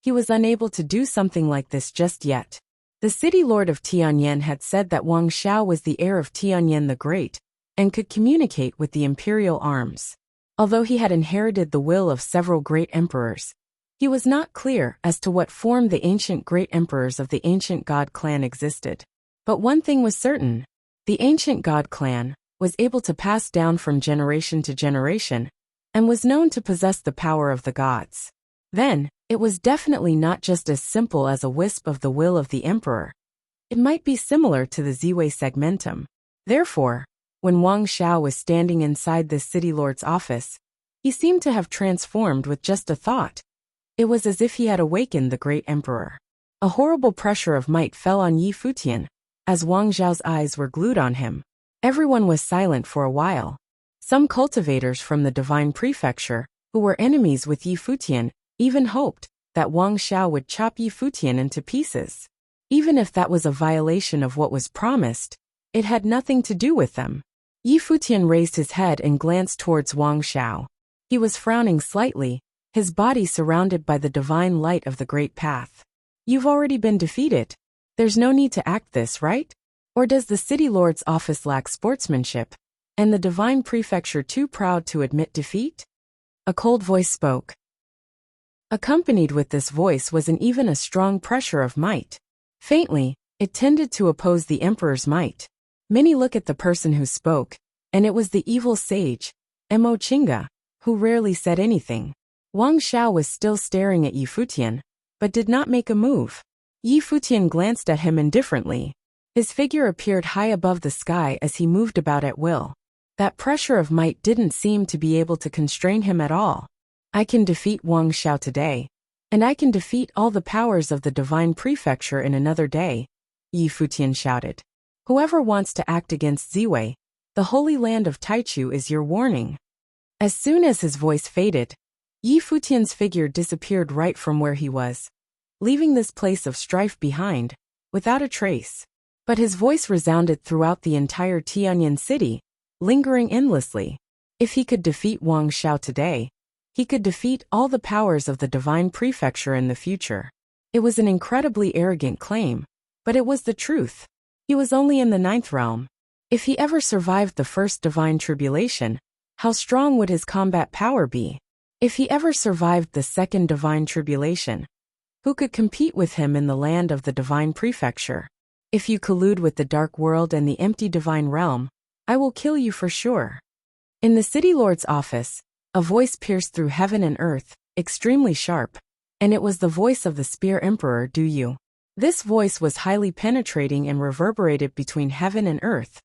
He was unable to do something like this just yet. The city lord of Tianyan had said that Wang Xiao was the heir of Tianyan the Great, and could communicate with the imperial arms. Although he had inherited the will of several great emperors, he was not clear as to what form the ancient great emperors of the ancient god clan existed. But one thing was certain. The ancient god clan was able to pass down from generation to generation, and was known to possess the power of the gods. Then, it was definitely not just as simple as a wisp of the will of the emperor. It might be similar to the Ziwei Segmentum. Therefore, when Wang Xiao was standing inside this city lord's office, he seemed to have transformed with just a thought. It was as if he had awakened the great emperor. A horrible pressure of might fell on Yi Futian, as Wang Xiao's eyes were glued on him. Everyone was silent for a while. Some cultivators from the divine prefecture, who were enemies with Yi Futian, even hoped that Wang Xiao would chop Yi Futian into pieces. Even if that was a violation of what was promised, it had nothing to do with them. Yi Futian raised his head and glanced towards Wang Xiao. He was frowning slightly, his body surrounded by the divine light of the great path. You've already been defeated. There's no need to act this, right? Or does the city lord's office lack sportsmanship, and the divine prefecture too proud to admit defeat? A cold voice spoke. Accompanied with this voice was even a strong pressure of might. Faintly, it tended to oppose the emperor's might. Many look at the person who spoke, and it was the evil sage, Mo Chinga, who rarely said anything. Wang Xiao was still staring at Yi Futian, but did not make a move. Yi Futian glanced at him indifferently. His figure appeared high above the sky as he moved about at will. That pressure of might didn't seem to be able to constrain him at all. I can defeat Wang Xiao today, and I can defeat all the powers of the divine prefecture in another day, Yi Futian shouted. Whoever wants to act against Ziwei, the holy land of Taichu, is your warning. As soon as his voice faded, Yi Futian's figure disappeared right from where he was, leaving this place of strife behind, without a trace. But his voice resounded throughout the entire Tianyan city, lingering endlessly. If he could defeat Wang Xiao today, he could defeat all the powers of the divine prefecture in the future. It was an incredibly arrogant claim, but it was the truth. He was only in the 9th realm. If he ever survived the first divine tribulation, how strong would his combat power be? If he ever survived the second divine tribulation, who could compete with him in the land of the divine prefecture? If you collude with the dark world and the empty divine realm, I will kill you for sure. In the city lord's office, a voice pierced through heaven and earth, extremely sharp, and it was the voice of the Spear Emperor Du Yu. This voice was highly penetrating and reverberated between heaven and earth,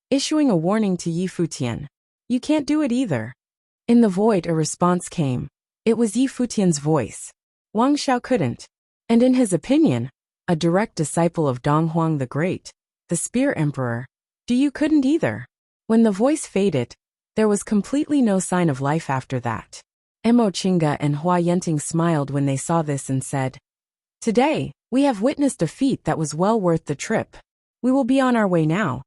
issuing a warning to Yi Futian. You can't do it either. In the void a response came. It was Yi Futian's voice. Wang Xiao couldn't. And in his opinion, a direct disciple of Dong Huang the Great, the Spear Emperor, Du Yu couldn't either. When the voice faded, There was completely no sign of life after that. Mo Chinga and Hua Yenting smiled when they saw this and said, "Today, we have witnessed a feat that was well worth the trip. We will be on our way now."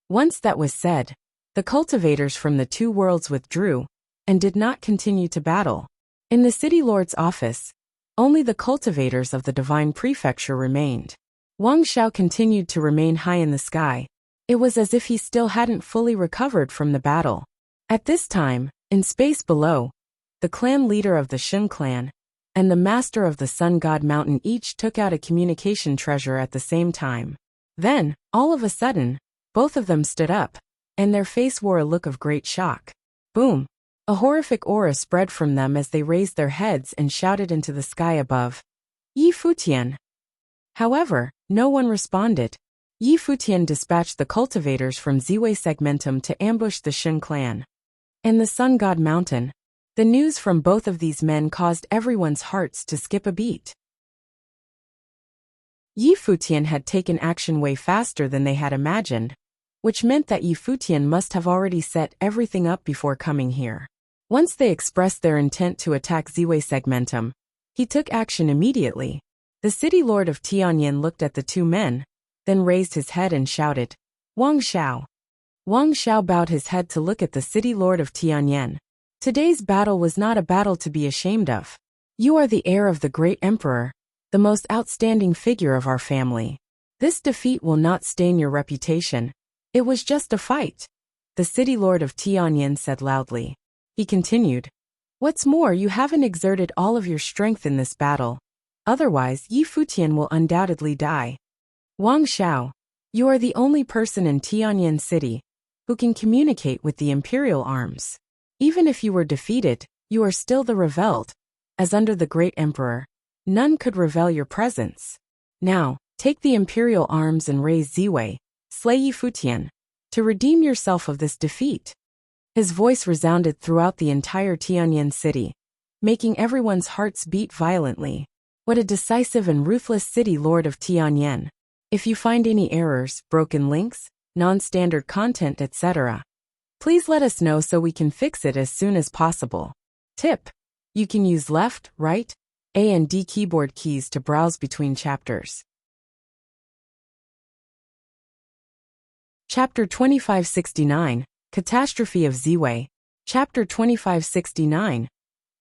Once that was said, the cultivators from the two worlds withdrew and did not continue to battle. In the city lord's office, only the cultivators of the divine prefecture remained. Wang Xiao continued to remain high in the sky. It was as if he still hadn't fully recovered from the battle. At this time, in space below, the clan leader of the Shen clan and the master of the Sun God Mountain each took out a communication treasure at the same time. Then, all of a sudden, both of them stood up, and their face wore a look of great shock. Boom! A horrific aura spread from them as they raised their heads and shouted into the sky above, "Yi Futian!" However, no one responded. Yi Futian dispatched the cultivators from Ziwei Segmentum to ambush the Shen clan. In the Sun God Mountain, the news from both of these men caused everyone's hearts to skip a beat. Yi Futian had taken action way faster than they had imagined, which meant that Yi Futian must have already set everything up before coming here. Once they expressed their intent to attack Ziwei Segmentum, he took action immediately. The city lord of Tianyin looked at the two men, then raised his head and shouted, "Wang Xiao." Wang Xiao bowed his head to look at the city lord of Tianyin. Today's battle was not a battle to be ashamed of. You are the heir of the great emperor, the most outstanding figure of our family. This defeat will not stain your reputation. It was just a fight, the city lord of Tianyin said loudly. He continued, "What's more, you haven't exerted all of your strength in this battle. Otherwise, Yi Futian will undoubtedly die. Wang Xiao, you are the only person in Tianyin City who can communicate with the imperial arms. Even if you were defeated, you are still the revealed, as under the great emperor, none could reveal your presence. Now, take the imperial arms and raise Ziwei, slay Yi Futian, to redeem yourself of this defeat." His voice resounded throughout the entire Tianyin city, making everyone's hearts beat violently. What a decisive and ruthless city lord of Tianyin. If you find any errors, broken links, non-standard content, etc., please let us know so we can fix it as soon as possible. Tip: you can use left, right, A and D keyboard keys to browse between chapters. Chapter 2569, Catastrophe of Ziwei. Chapter 2569,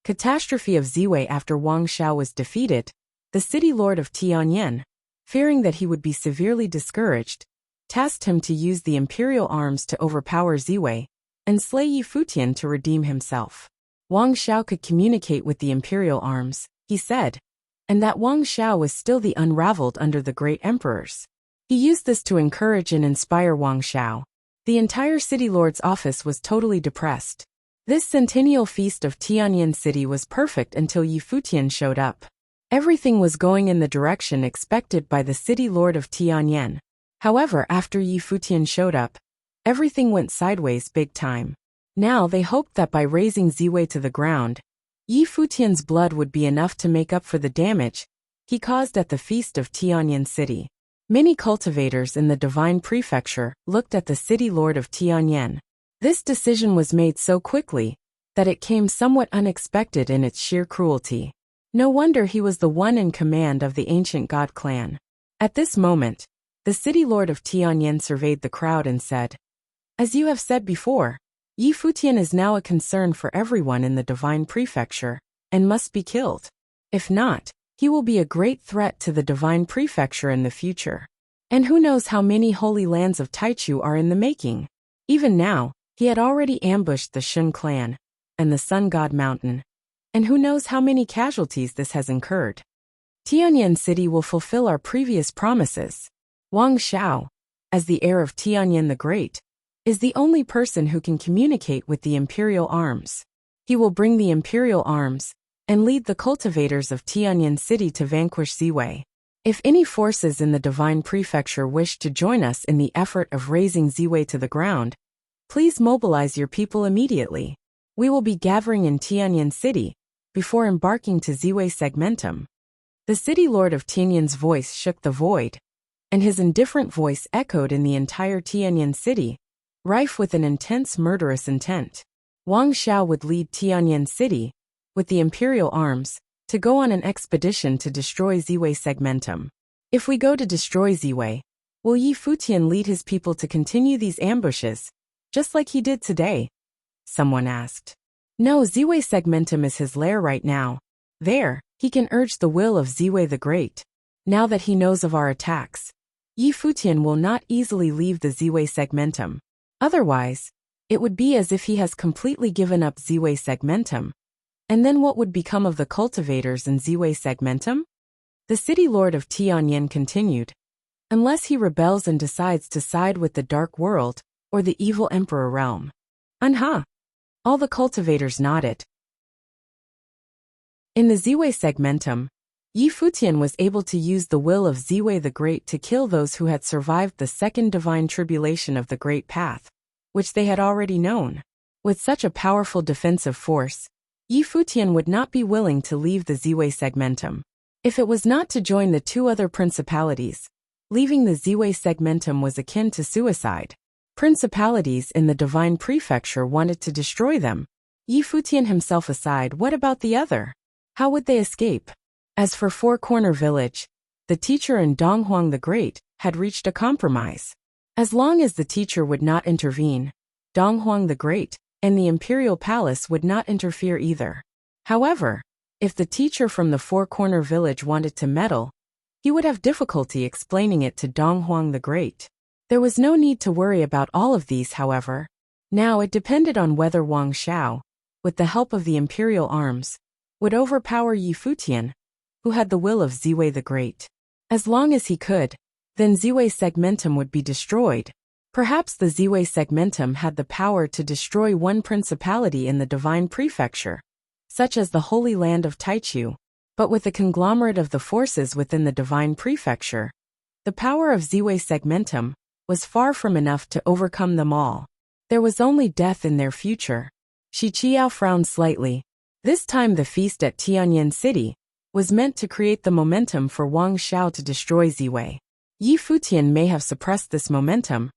Catastrophe of Ziwei. After Wang Xiao was defeated, the city lord of Tianyin, fearing that he would be severely discouraged, tasked him to use the imperial arms to overpower Ziwei and slay Yi Futian to redeem himself. Wang Xiao could communicate with the imperial arms, he said, and that Wang Xiao was still the unraveled under the great emperors. He used this to encourage and inspire Wang Xiao. The entire city lord's office was totally depressed. This centennial feast of Tianyin City was perfect until Yi Futian showed up. Everything was going in the direction expected by the city lord of Tianyin. However, after Yi Futian showed up, everything went sideways big time. Now they hoped that by raising Ziwei to the ground, Yi Futian's blood would be enough to make up for the damage he caused at the feast of Tianyin City. Many cultivators in the divine prefecture looked at the city lord of Tianyin. This decision was made so quickly that it came somewhat unexpected in its sheer cruelty. No wonder he was the one in command of the ancient god clan. At this moment, the city lord of Tianyin surveyed the crowd and said, "As you have said before, Yi Futian is now a concern for everyone in the divine prefecture and must be killed. If not, he will be a great threat to the divine prefecture in the future. And who knows how many holy lands of Taichu are in the making." Even now, he had already ambushed the Shen clan and the Sun God Mountain, and who knows how many casualties this has incurred. Tianyin City will fulfill our previous promises. Wang Xiao, as the heir of Tianyin the Great, is the only person who can communicate with the imperial arms. He will bring the imperial arms and lead the cultivators of Tianyin City to vanquish Ziwei. If any forces in the divine prefecture wish to join us in the effort of raising Ziwei to the ground, please mobilize your people immediately. We will be gathering in Tianyin City before embarking to Ziwei Segmentum. The city lord of Tianyin's voice shook the void, and his indifferent voice echoed in the entire Tianyin City rife with an intense murderous intent. Wang Xiao would lead Tianyan City, with the imperial arms, to go on an expedition to destroy Ziwei Segmentum. If we go to destroy Ziwei, will Yi Futian lead his people to continue these ambushes, just like he did today? Someone asked. No, Ziwei Segmentum is his lair right now. There, he can urge the will of Ziwei the Great. Now that he knows of our attacks, Yi Futian will not easily leave the Ziwei Segmentum. Otherwise, it would be as if he has completely given up Ziwei Segmentum. And then what would become of the cultivators in Ziwei Segmentum? The city lord of Tianyan continued. Unless he rebels and decides to side with the Dark World, or the evil Emperor realm. All the cultivators nodded. In the Ziwei Segmentum, Yi Futian was able to use the will of Ziwei the Great to kill those who had survived the second divine tribulation of the Great Path, which they had already known. With such a powerful defensive force, Yi Futian would not be willing to leave the Ziwei Segmentum. If it was not to join the two other principalities, leaving the Ziwei Segmentum was akin to suicide. Principalities in the divine prefecture wanted to destroy them. Yi Futian himself aside, what about the other? How would they escape? As for Four Corner Village, the teacher and Donghuang the Great had reached a compromise. As long as the teacher would not intervene, Donghuang the Great and the imperial palace would not interfere either. However, if the teacher from the Four Corner Village wanted to meddle, he would have difficulty explaining it to Donghuang the Great. There was no need to worry about all of these, however. Now it depended on whether Wang Xiao, with the help of the imperial arms, would overpower Yi Futian, who had the will of Ziwei the Great. As long as he could, then Ziwei Segmentum would be destroyed. Perhaps the Ziwei Segmentum had the power to destroy one principality in the divine prefecture, such as the Holy Land of Taichu. But with the conglomerate of the forces within the divine prefecture, the power of Ziwei Segmentum was far from enough to overcome them all. There was only death in their future. Shi Qiao frowned slightly. This time the feast at Tianyan City was meant to create the momentum for Wang Xiao to destroy Ziwei. Yi Futian may have suppressed this momentum,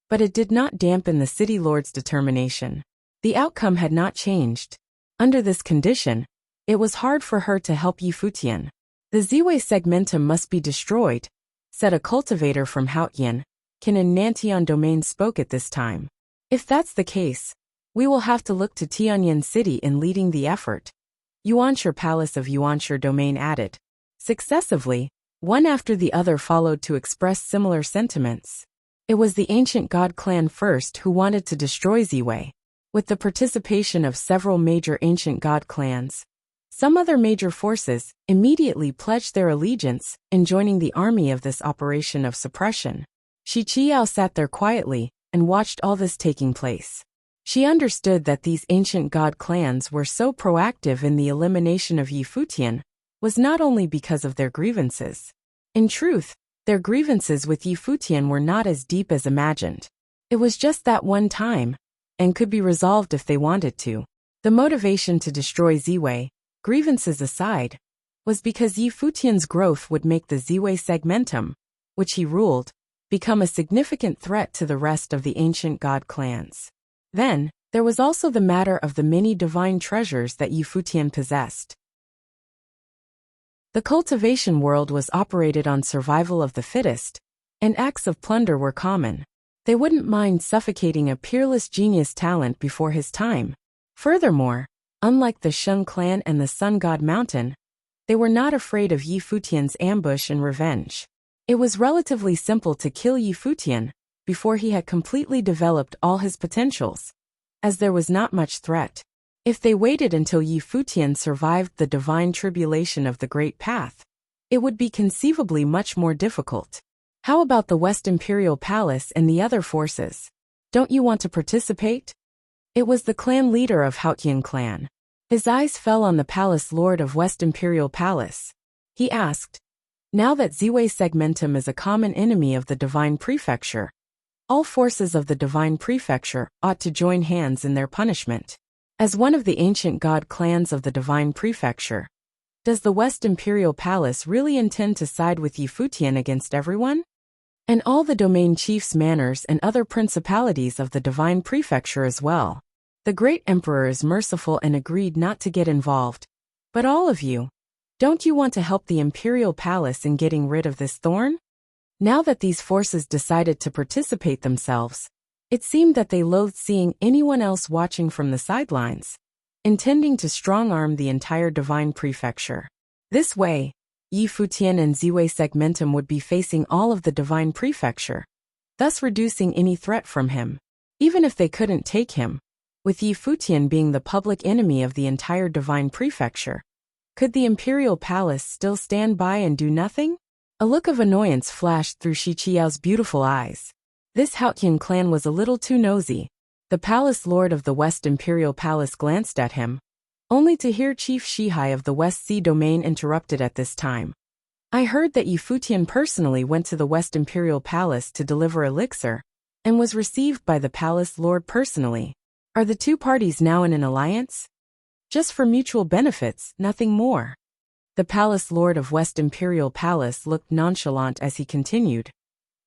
but it did not dampen the city lord's determination. The outcome had not changed. Under this condition, it was hard for her to help Yi Futian. The Ziwei Segmentum must be destroyed, said a cultivator from Haotian. Qin and Nantian domain spoke at this time. If that's the case, we will have to look to Tianyan City in leading the effort. Yuanshi Palace of Yuanshi domain added. Successively, one after the other followed to express similar sentiments. It was the ancient god clan first who wanted to destroy Ziwei. With the participation of several major ancient god clans, some other major forces immediately pledged their allegiance in joining the army of this operation of suppression. Shi Qiao sat there quietly and watched all this taking place. She understood that these ancient god clans were so proactive in the elimination of Yi Futian was not only because of their grievances. In truth, their grievances with Yi Futian were not as deep as imagined. It was just that one time, and could be resolved if they wanted to. The motivation to destroy Ziwei, grievances aside, was because Yi Futian's growth would make the Ziwei Segmentum, which he ruled, become a significant threat to the rest of the ancient god clans. Then, there was also the matter of the many divine treasures that Yi Futian possessed. The cultivation world was operated on survival of the fittest, and acts of plunder were common. They wouldn't mind suffocating a peerless genius talent before his time. Furthermore, unlike the Sheng clan and the Sun God Mountain, they were not afraid of Yi Futian's ambush and revenge. It was relatively simple to kill Yi Futian before he had completely developed all his potentials, as there was not much threat. If they waited until Yi Futian survived the divine tribulation of the Great Path, it would be conceivably much more difficult. How about the West Imperial Palace and the other forces? Don't you want to participate? It was the clan leader of Haotian clan. His eyes fell on the palace lord of West Imperial Palace. He asked, now that Ziwei Segmentum is a common enemy of the divine prefecture, all forces of the divine prefecture ought to join hands in their punishment. As one of the ancient god clans of the divine prefecture, does the West Imperial Palace really intend to side with Yi Futian against everyone? and all the domain chiefs' manors and other principalities of the divine prefecture as well. The great emperor is merciful and agreed not to get involved. But all of you, don't you want to help the imperial palace in getting rid of this thorn? Now that these forces decided to participate themselves, it seemed that they loathed seeing anyone else watching from the sidelines, intending to strong-arm the entire divine prefecture. This way, Yi Futian and Ziwei Segmentum would be facing all of the divine prefecture, thus reducing any threat from him. Even if they couldn't take him, with Yi Futian being the public enemy of the entire divine prefecture, could the imperial palace still stand by and do nothing? A look of annoyance flashed through Shi Qiao's beautiful eyes. This Haotian clan was a little too nosy. The palace lord of the West Imperial Palace glanced at him, only to hear Chief Shihai of the West Sea Domain interrupted at this time. I heard that Yi Futian personally went to the West Imperial Palace to deliver elixir, and was received by the palace lord personally. Are the two parties now in an alliance? Just for mutual benefits, nothing more. The palace lord of West Imperial Palace looked nonchalant as he continued.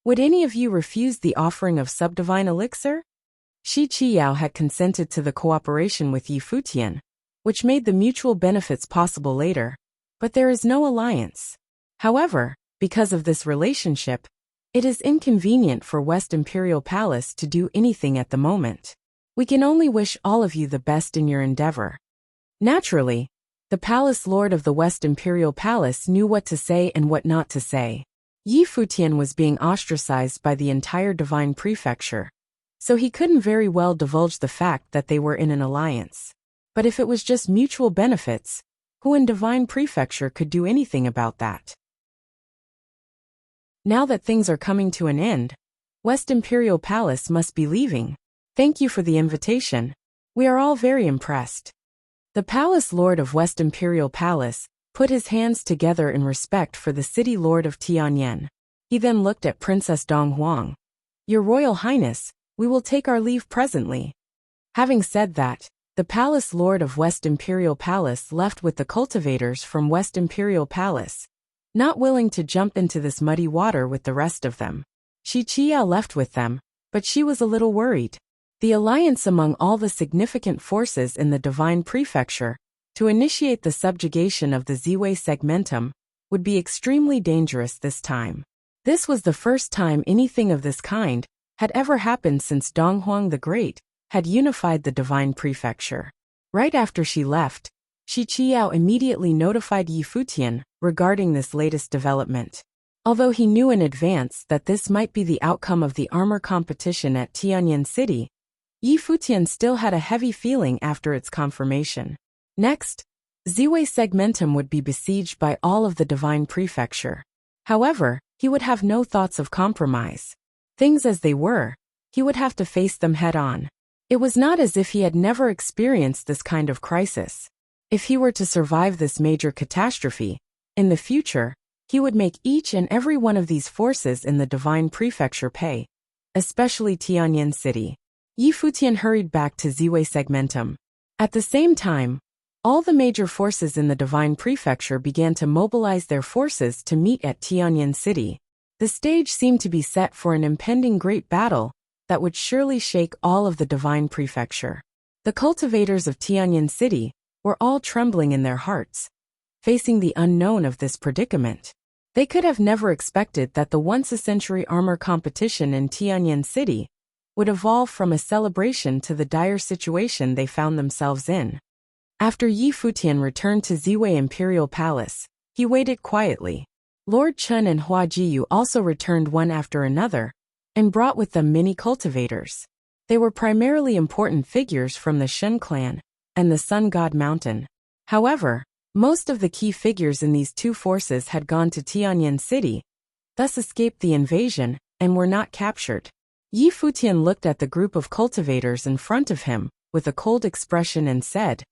Would any of you refuse the offering of subdivine elixir? Shi Qiao had consented to the cooperation with Yi Futian, which made the mutual benefits possible later, but there is no alliance. However, because of this relationship, it is inconvenient for West Imperial Palace to do anything at the moment. We can only wish all of you the best in your endeavor. Naturally, the palace lord of the West Imperial Palace knew what to say and what not to say. Yi Futian was being ostracized by the entire divine prefecture, so he couldn't very well divulge the fact that they were in an alliance. But if it was just mutual benefits, who in divine prefecture could do anything about that? Now that things are coming to an end, West Imperial Palace must be leaving. Thank you for the invitation. We are all very impressed. The palace lord of West Imperial Palace put his hands together in respect for the city lord of Tianyan. He then looked at Princess Dong Huang. Your Royal Highness, we will take our leave presently. Having said that, the palace lord of West Imperial Palace left with the cultivators from West Imperial Palace, not willing to jump into this muddy water with the rest of them. Shi Qiao left with them, but she was a little worried. The alliance among all the significant forces in the divine prefecture to initiate the subjugation of the Ziwei Segmentum would be extremely dangerous this time. This was the first time anything of this kind had ever happened since Donghuang the Great had unified the divine prefecture. Right after she left, Shi Qiao immediately notified Yi Futian regarding this latest development. Although he knew in advance that this might be the outcome of the armor competition at Tianyan City, Yi Futian still had a heavy feeling after its confirmation. Next, Ziwei Segmentum would be besieged by all of the divine prefecture. However, he would have no thoughts of compromise. Things as they were, he would have to face them head-on. It was not as if he had never experienced this kind of crisis. If he were to survive this major catastrophe, in the future, he would make each and every one of these forces in the divine prefecture pay, especially Tianyan City. Yi Futian hurried back to Ziwei Segmentum. At the same time, all the major forces in the divine prefecture began to mobilize their forces to meet at Tianyan City. The stage seemed to be set for an impending great battle that would surely shake all of the divine prefecture. The cultivators of Tianyan City were all trembling in their hearts, facing the unknown of this predicament. They could have never expected that the once-a-century armor competition in Tianyan City would evolve from a celebration to the dire situation they found themselves in. After Yi Futian returned to Ziwei Imperial Palace, he waited quietly. Lord Chun and Hua Jiyu also returned one after another, and brought with them many cultivators. They were primarily important figures from the Shen clan and the Sun God Mountain. However, most of the key figures in these two forces had gone to Tianyan City, thus escaped the invasion, and were not captured. Yi Futian looked at the group of cultivators in front of him with a cold expression and said,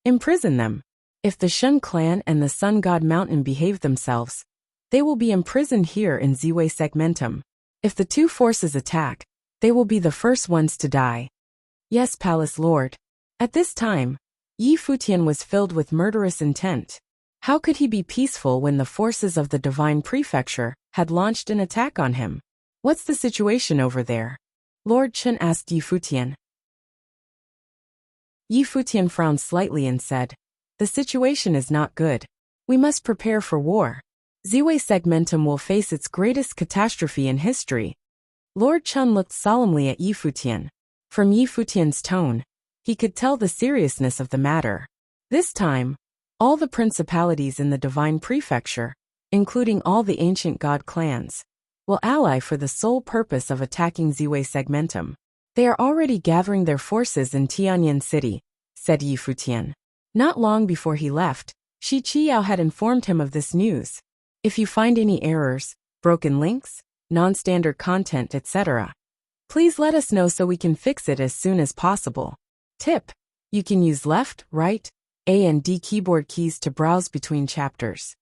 "Imprison them. If the Shen clan and the Sun God Mountain behave themselves, they will be imprisoned here in Ziwei Segmentum. If the two forces attack, they will be the first ones to die." Yes, Palace Lord. At this time, Yi Futian was filled with murderous intent. How could he be peaceful when the forces of the divine prefecture had launched an attack on him? What's the situation over there? Lord Chen asked Yi Futian. Yi Futian frowned slightly and said, the situation is not good. We must prepare for war. Ziwei segmentum will face its greatest catastrophe in history. Lord Chen looked solemnly at Yi Futian. From Yi Futian's tone, he could tell the seriousness of the matter. This time, all the principalities in the divine prefecture, including all the ancient god clans, will ally for the sole purpose of attacking Ziwei segmentum. They are already gathering their forces in Tianyan City, said Yi Futian. Not long before he left, Shi Qiao had informed him of this news. If you find any errors, broken links, non-standard content, etc., please let us know so we can fix it as soon as possible. Tip: you can use left, right, A and D keyboard keys to browse between chapters.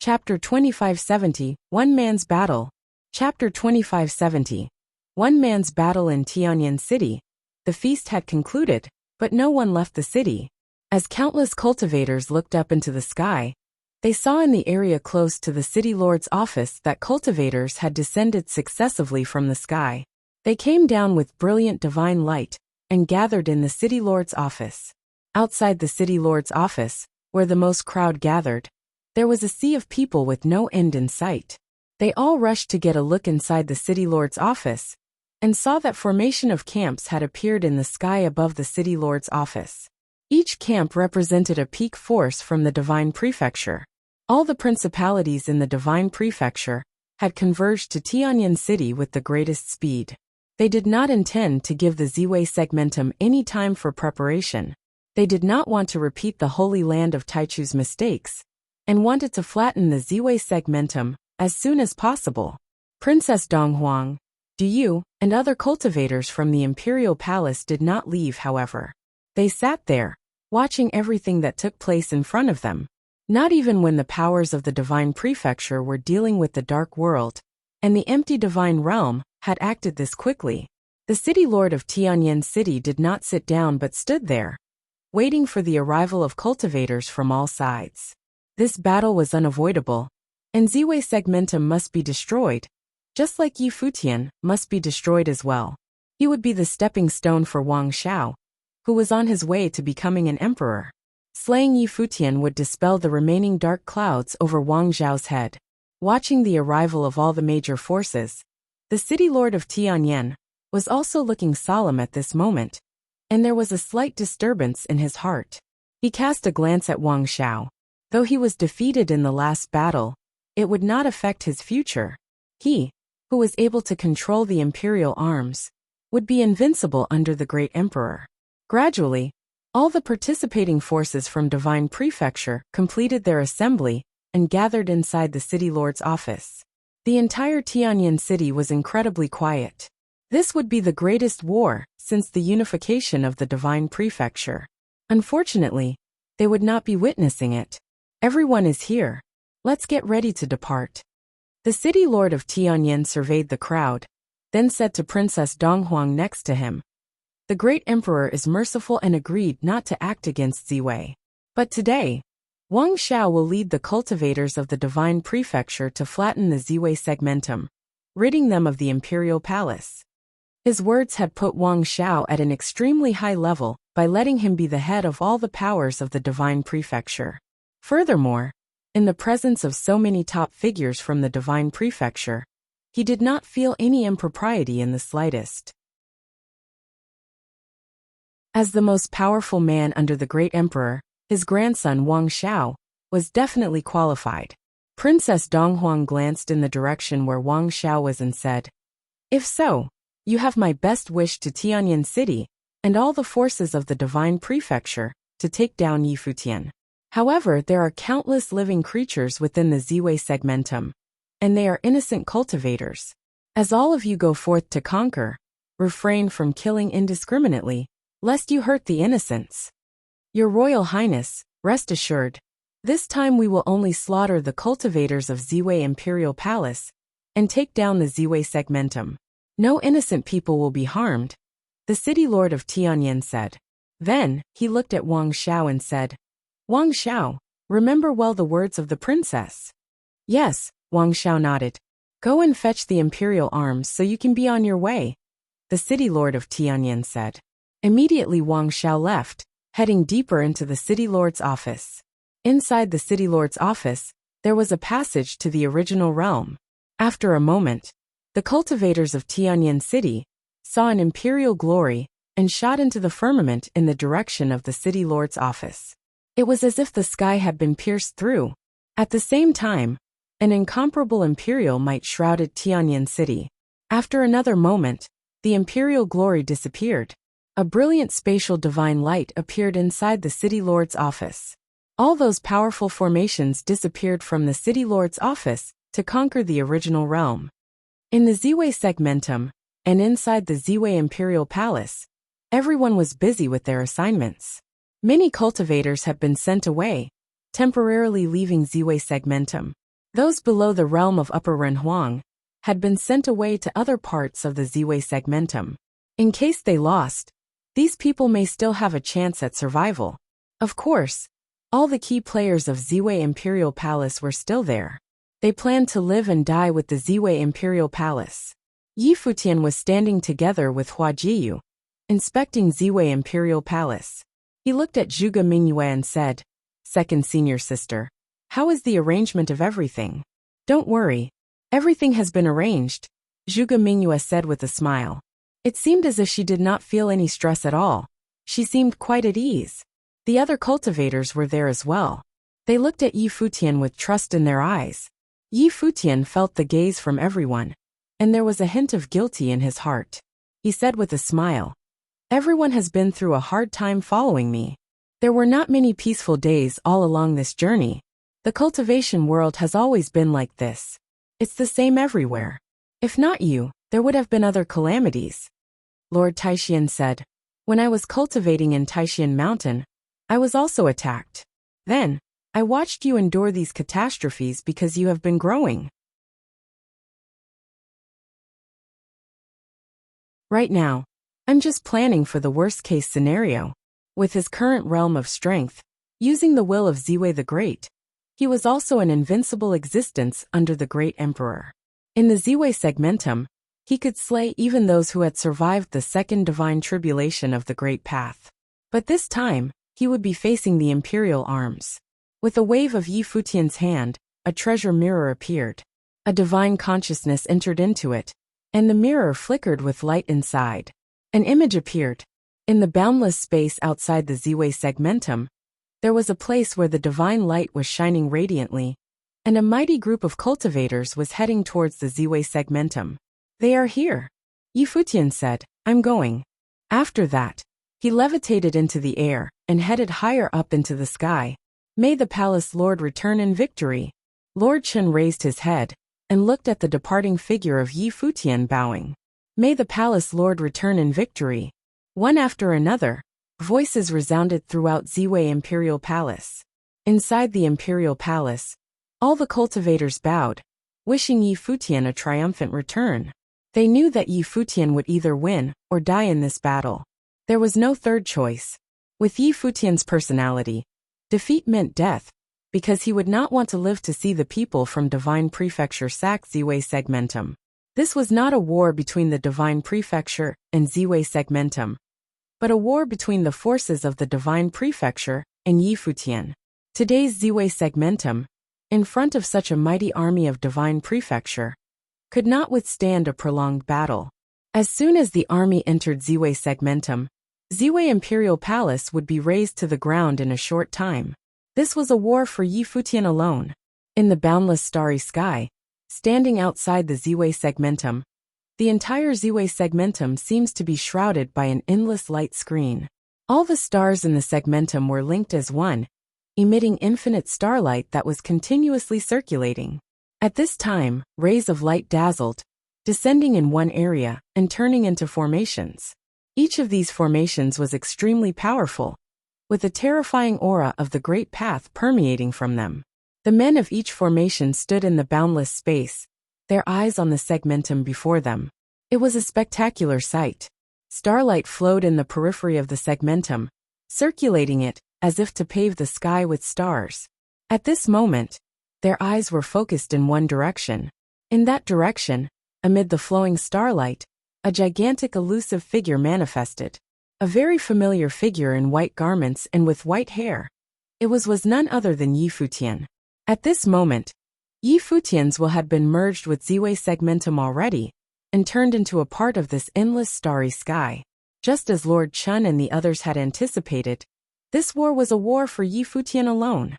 Chapter 2570, One Man's Battle. Chapter 2570. One Man's Battle in Tianyan City. The feast had concluded, but no one left the city. As countless cultivators looked up into the sky, they saw in the area close to the city lord's office that cultivators had descended successively from the sky. They came down with brilliant divine light and gathered in the city lord's office. Outside the city lord's office, where the most crowd gathered, there was a sea of people with no end in sight. They all rushed to get a look inside the city lord's office and saw that formation of camps had appeared in the sky above the city lord's office. Each camp represented a peak force from the divine prefecture. All the principalities in the divine prefecture had converged to Tianyan City with the greatest speed. They did not intend to give the Ziwei segmentum any time for preparation. They did not want to repeat the Holy Land of Taichu's mistakes, and wanted to flatten the Ziwei segmentum as soon as possible. Princess Donghuang, Du and other cultivators from the imperial palace did not leave, however. They sat there, watching everything that took place in front of them. Not even when the powers of the divine prefecture were dealing with the dark world, and the empty divine realm had acted this quickly. The city lord of Tianyan City did not sit down but stood there, waiting for the arrival of cultivators from all sides. This battle was unavoidable, and Ziwei segmentum must be destroyed, just like Yi Futian must be destroyed as well. He would be the stepping stone for Wang Xiao, who was on his way to becoming an emperor. Slaying Yi Futian would dispel the remaining dark clouds over Wang Zhao's head. Watching the arrival of all the major forces, the city lord of Tianyan was also looking solemn at this moment, and there was a slight disturbance in his heart. He cast a glance at Wang Xiao. Though he was defeated in the last battle, it would not affect his future. He, who was able to control the imperial arms, would be invincible under the great emperor. Gradually, all the participating forces from Divine Prefecture completed their assembly and gathered inside the city lord's office. The entire Tianyan city was incredibly quiet. This would be the greatest war since the unification of the Divine Prefecture. Unfortunately, they would not be witnessing it. Everyone is here. Let's get ready to depart. The city lord of Tianyan surveyed the crowd, then said to Princess Donghuang next to him, "The great emperor is merciful and agreed not to act against Ziwei. But today, Wang Xiao will lead the cultivators of the divine prefecture to flatten the Ziwei segmentum, ridding them of the imperial palace." His words had put Wang Xiao at an extremely high level by letting him be the head of all the powers of the divine prefecture. Furthermore, in the presence of so many top figures from the divine prefecture, he did not feel any impropriety in the slightest. As the most powerful man under the great emperor, his grandson Wang Xiao was definitely qualified. Princess Donghuang glanced in the direction where Wang Xiao was and said, "If so, you have my best wish to Tianyan City and all the forces of the divine prefecture to take down Yi Futian. However, there are countless living creatures within the Ziwei segmentum, and they are innocent cultivators. As all of you go forth to conquer, refrain from killing indiscriminately, lest you hurt the innocents. Your Royal Highness, rest assured, this time we will only slaughter the cultivators of Ziwei Imperial Palace and take down the Ziwei segmentum. No innocent people will be harmed," the city lord of Tianyan said. Then, he looked at Wang Xiao and said, "Wang Xiao, remember well the words of the princess. Yes, Wang Xiao nodded. Go and fetch the imperial arms so you can be on your way, the city lord of Tianyan said. Immediately Wang Xiao left, heading deeper into the city lord's office. Inside the city lord's office, there was a passage to the original realm. After a moment, the cultivators of Tianyan City saw an imperial glory and shot into the firmament in the direction of the city lord's office. It was as if the sky had been pierced through. At the same time, an incomparable imperial might shrouded Tianyan City. After another moment, the imperial glory disappeared. A brilliant spatial divine light appeared inside the city lord's office. All those powerful formations disappeared from the city lord's office to conquer the original realm. In the Ziwei segmentum, and inside the Ziwei imperial palace, everyone was busy with their assignments. Many cultivators had been sent away, temporarily leaving Ziwei segmentum. Those below the realm of Upper Renhuang had been sent away to other parts of the Ziwei segmentum. In case they lost, these people may still have a chance at survival. Of course, all the key players of Ziwei Imperial Palace were still there. They planned to live and die with the Ziwei Imperial Palace. Yi Futian was standing together with Hua Jiyu, inspecting Ziwei Imperial Palace. He looked at Zhuge Mingyue and said, "Second senior sister, how is the arrangement of everything?" "Don't worry. Everything has been arranged," Zhuge Mingyue said with a smile. It seemed as if she did not feel any stress at all. She seemed quite at ease. The other cultivators were there as well. They looked at Yi Futian with trust in their eyes. Yi Futian felt the gaze from everyone, and there was a hint of guilty in his heart. He said with a smile, "Everyone has been through a hard time following me. There were not many peaceful days all along this journey. The cultivation world has always been like this. It's the same everywhere. If not you, there would have been other calamities." Lord Taixian said, "When I was cultivating in Taixian Mountain, I was also attacked. Then, I watched you endure these catastrophes because you have been growing. Right now, I'm just planning for the worst-case scenario." With his current realm of strength, using the will of Ziwei the Great, he was also an invincible existence under the Great Emperor. In the Ziwei segmentum, he could slay even those who had survived the second divine tribulation of the Great Path. But this time, he would be facing the imperial arms. With a wave of Yi Futian's hand, a treasure mirror appeared. A divine consciousness entered into it, and the mirror flickered with light inside. An image appeared. In the boundless space outside the Ziwei segmentum, there was a place where the divine light was shining radiantly, and a mighty group of cultivators was heading towards the Ziwei segmentum. "They are here," Yi Futian said. "I'm going." After that, he levitated into the air and headed higher up into the sky. "May the palace lord return in victory." Lord Chen raised his head and looked at the departing figure of Yi Futian bowing. "May the palace lord return in victory." One after another, voices resounded throughout Ziwei Imperial Palace. Inside the Imperial Palace, all the cultivators bowed, wishing Yi Futian a triumphant return. They knew that Yi Futian would either win or die in this battle. There was no third choice. With Yi Futian's personality, defeat meant death, because he would not want to live to see the people from Divine Prefecture sack Ziwei segmentum. This was not a war between the Divine Prefecture and Ziwei segmentum, but a war between the forces of the Divine Prefecture and Yi Futian. Today's Ziwei segmentum, in front of such a mighty army of Divine Prefecture, could not withstand a prolonged battle. As soon as the army entered Ziwei segmentum, Ziwei Imperial Palace would be razed to the ground in a short time. This was a war for Yi Futian alone. In the boundless starry sky, standing outside the Ziwei segmentum, the entire Ziwei segmentum seems to be shrouded by an endless light screen. All the stars in the segmentum were linked as one, emitting infinite starlight that was continuously circulating. At this time, rays of light dazzled, descending in one area and turning into formations. Each of these formations was extremely powerful, with a terrifying aura of the Great Path permeating from them. The men of each formation stood in the boundless space, their eyes on the segmentum before them. It was a spectacular sight. Starlight flowed in the periphery of the segmentum, circulating it as if to pave the sky with stars. At this moment, Their eyes were focused in one direction. In that direction, amid the flowing starlight, a gigantic elusive figure manifested. A very familiar figure in white garments and with white hair. It was none other than Yi Futian. At this moment, Yi Futian's will had been merged with Ziwei segmentum already, and turned into a part of this endless starry sky. Just as Lord Chun and the others had anticipated, this war was a war for Yi Futian alone.